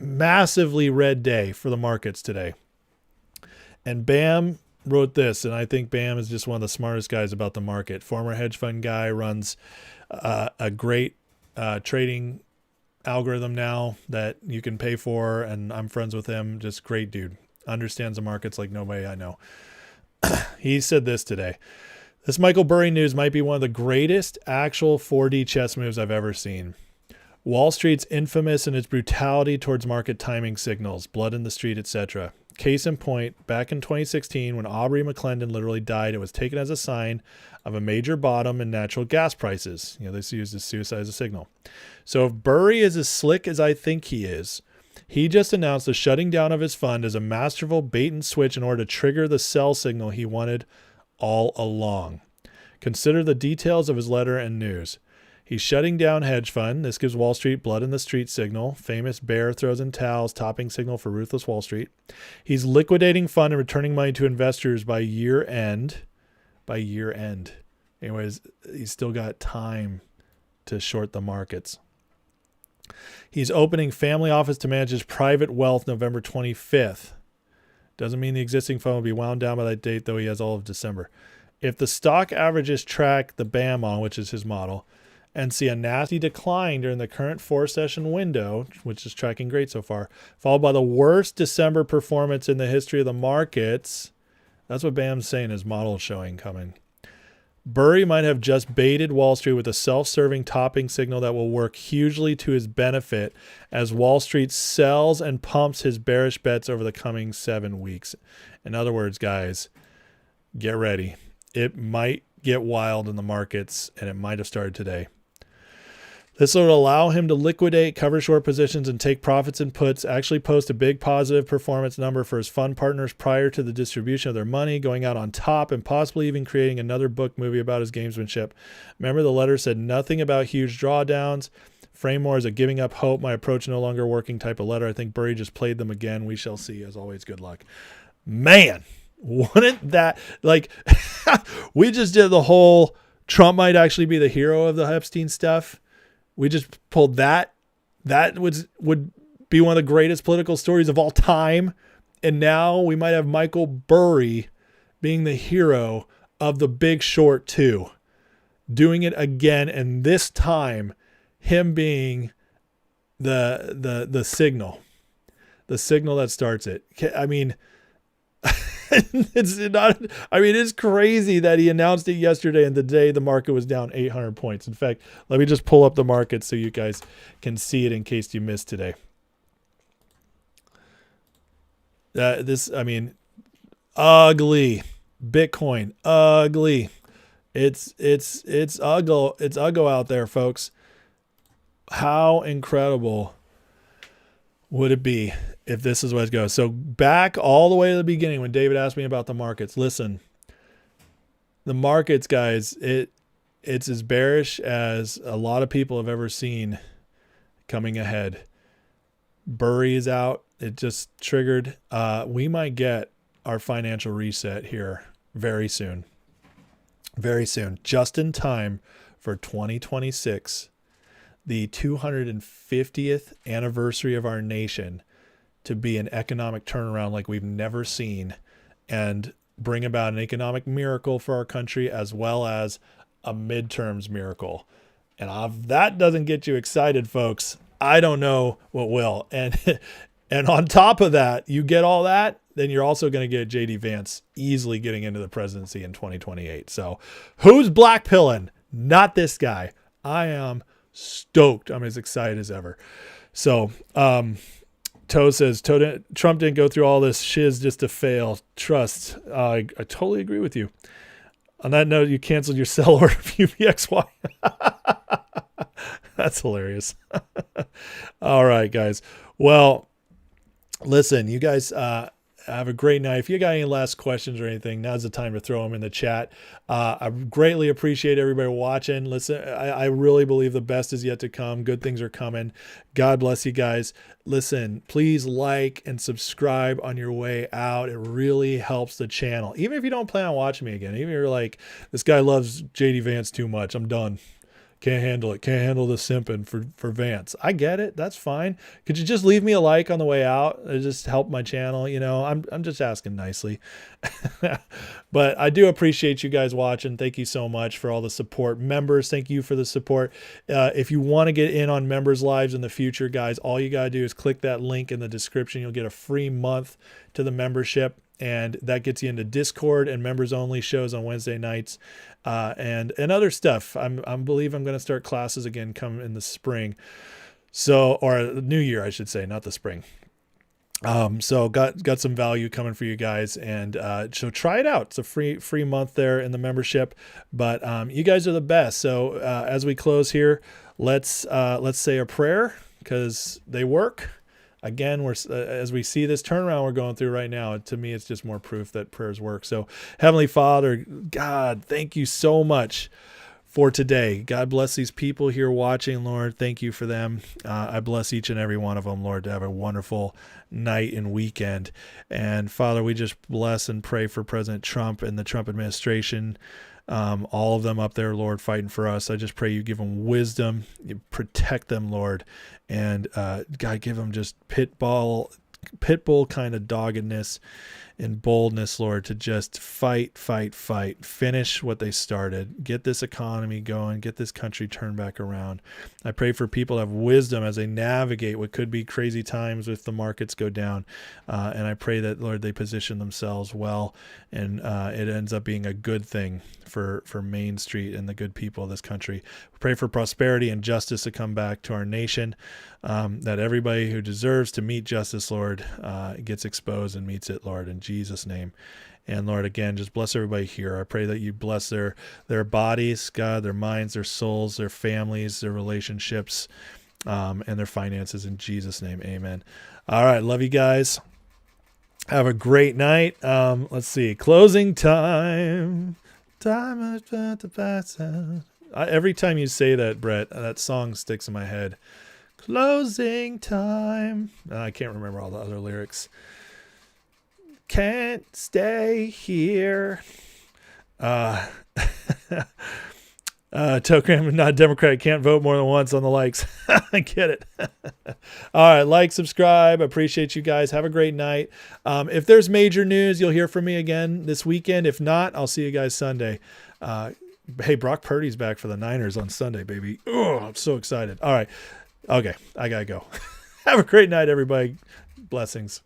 Massively red day for the markets today. And BAM wrote this, and I think BAM is just one of the smartest guys about the market. Former hedge fund guy, runs a great trading algorithm now that you can pay for, and I'm friends with him. Just great dude. Understands the markets like nobody I know. He said this today. This Michael Burry news might be one of the greatest actual 4D chess moves I've ever seen. Wall Street's infamous in its brutality towards market timing signals, blood in the street, etc. Case in point, back in 2016, when Aubrey McClendon literally died, it was taken as a sign of a major bottom in natural gas prices. You know, this used as suicide as a signal. So if Burry is as slick as I think he is, he just announced the shutting down of his fund as a masterful bait and switch in order to trigger the sell signal he wanted all along. Consider the details of his letter and news. He's shutting down hedge fund. This gives Wall Street blood in the street signal. Famous bear throws in towels, topping signal for ruthless Wall Street. He's liquidating fund and returning money to investors by year end. Anyways, he's still got time to short the markets. He's opening family office to manage his private wealth November 25th. Doesn't mean the existing fund will be wound down by that date, though he has all of December. If the stock averages track the BAM on, which is his model, and see a nasty decline during the current 4-session window, which is tracking great so far, followed by the worst December performance in the history of the markets, that's what BAM's saying his model is showing coming. Burry might have just baited Wall Street with a self-serving topping signal that will work hugely to his benefit as Wall Street sells and pumps his bearish bets over the coming 7 weeks. In other words, guys, get ready. It might get wild in the markets, and it might have started today. This will allow him to liquidate cover short positions and take profits and puts, actually post a big positive performance number for his fund partners prior to the distribution of their money, going out on top and possibly even creating another book movie about his gamesmanship. Remember, the letter said nothing about huge drawdowns. Frame more as a giving up hope, my approach no longer working type of letter. I think Burry just played them again. We shall see. As always, good luck. Man, wouldn't that, like, we just did the whole Trump might actually be the hero of the Epstein stuff. We just pulled that. That would be one of the greatest political stories of all time. And now we might have Michael Burry being the hero of The Big Short 2. Doing it again, and this time him being the signal. The signal that starts it. I mean, it's crazy that he announced it yesterday and today the market was down 800 points. In fact, let me just pull up the market so you guys can see it in case you missed today. Ugly. Bitcoin, ugly. It's ugly. It's ugly out there, folks. How incredible would it be if this is what it goes? So back all the way to the beginning when David asked me about the markets. Listen, the markets, guys, it's as bearish as a lot of people have ever seen coming ahead. Burry is out. It just triggered. We might get our financial reset here very soon. Very soon. Just in time for 2026, the 250th anniversary of our nation, to be an economic turnaround like we've never seen and bring about an economic miracle for our country as well as a midterms miracle. And if that doesn't get you excited, folks, I don't know what will. And on top of that, you get all that, then you're also going to get J.D. Vance easily getting into the presidency in 2028. So who's blackpilling? Not this guy. I am stoked. I'm as excited as ever. So, Toe says, Trump didn't go through all this shiz just to fail. Trust. I totally agree with you. On that note, you canceled your sell order of UVXY. That's hilarious. All right, guys. Well, listen, you guys have a great night. If you got any last questions or anything, now's the time to throw them in the chat. I greatly appreciate everybody watching. Listen, I really believe the best is yet to come. Good things are coming. God bless you guys. Listen, please like and subscribe on your way out. It really helps the channel. Even if you don't plan on watching me again, even if you're like, this guy loves JD Vance too much, I'm done. Can't handle it. Can't handle the simping for Vance. I get it. That's fine. Could you just leave me a like on the way out? It just help my channel. You know, I'm just asking nicely. But I do appreciate you guys watching. Thank you so much for all the support. Members, thank you for the support. If you want to get in on members' lives in the future, guys, all you got to do is click that link in the description. You'll get a free month to the membership. And that gets you into Discord and members only shows on Wednesday nights, and other stuff. I believe I'm going to start classes again come in the spring. So, or New Year, I should say, not the spring. So got some value coming for you guys, and so try it out. It's a free month there in the membership, but you guys are the best. So as we close here, let's say a prayer because they work. Again, as we see this turnaround we're going through right now, to me, it's just more proof that prayers work. So, Heavenly Father, God, thank you so much for today. God bless these people here watching, Lord. Thank you for them. I bless each and every one of them, Lord, to have a wonderful night and weekend. And Father, we just bless and pray for President Trump and the Trump administration. All of them up there, Lord, fighting for us. I just pray you give them wisdom, you protect them, Lord, and God, give them just pit bull kind of doggedness in boldness, Lord, to just fight, finish what they started, get this economy going, get this country turned back around. I pray for people to have wisdom as they navigate what could be crazy times if the markets go down. And I pray that, Lord, they position themselves well, and it ends up being a good thing for Main Street and the good people of this country. We pray for prosperity and justice to come back to our nation, that everybody who deserves to meet justice, Lord, gets exposed and meets it, Lord, in Jesus' name. And Lord, again, just bless everybody here. I pray that you bless their bodies, God, their minds, their souls, their families, their relationships, and their finances, in Jesus' name. Amen. All right. Love you guys. Have a great night. Let's see. Closing time. Time is about to pass out. Every time you say that, Brett, that song sticks in my head. Closing time. I can't remember all the other lyrics. Can't stay here. Token, not Democrat, can't vote more than once on the likes. I get it. All right, like, subscribe. Appreciate you guys. Have a great night. If there's major news, you'll hear from me again this weekend. If not, I'll see you guys Sunday. Hey, Brock Purdy's back for the Niners on Sunday, baby. Oh, I'm so excited. All right. Okay, I gotta go. Have a great night, everybody. Blessings.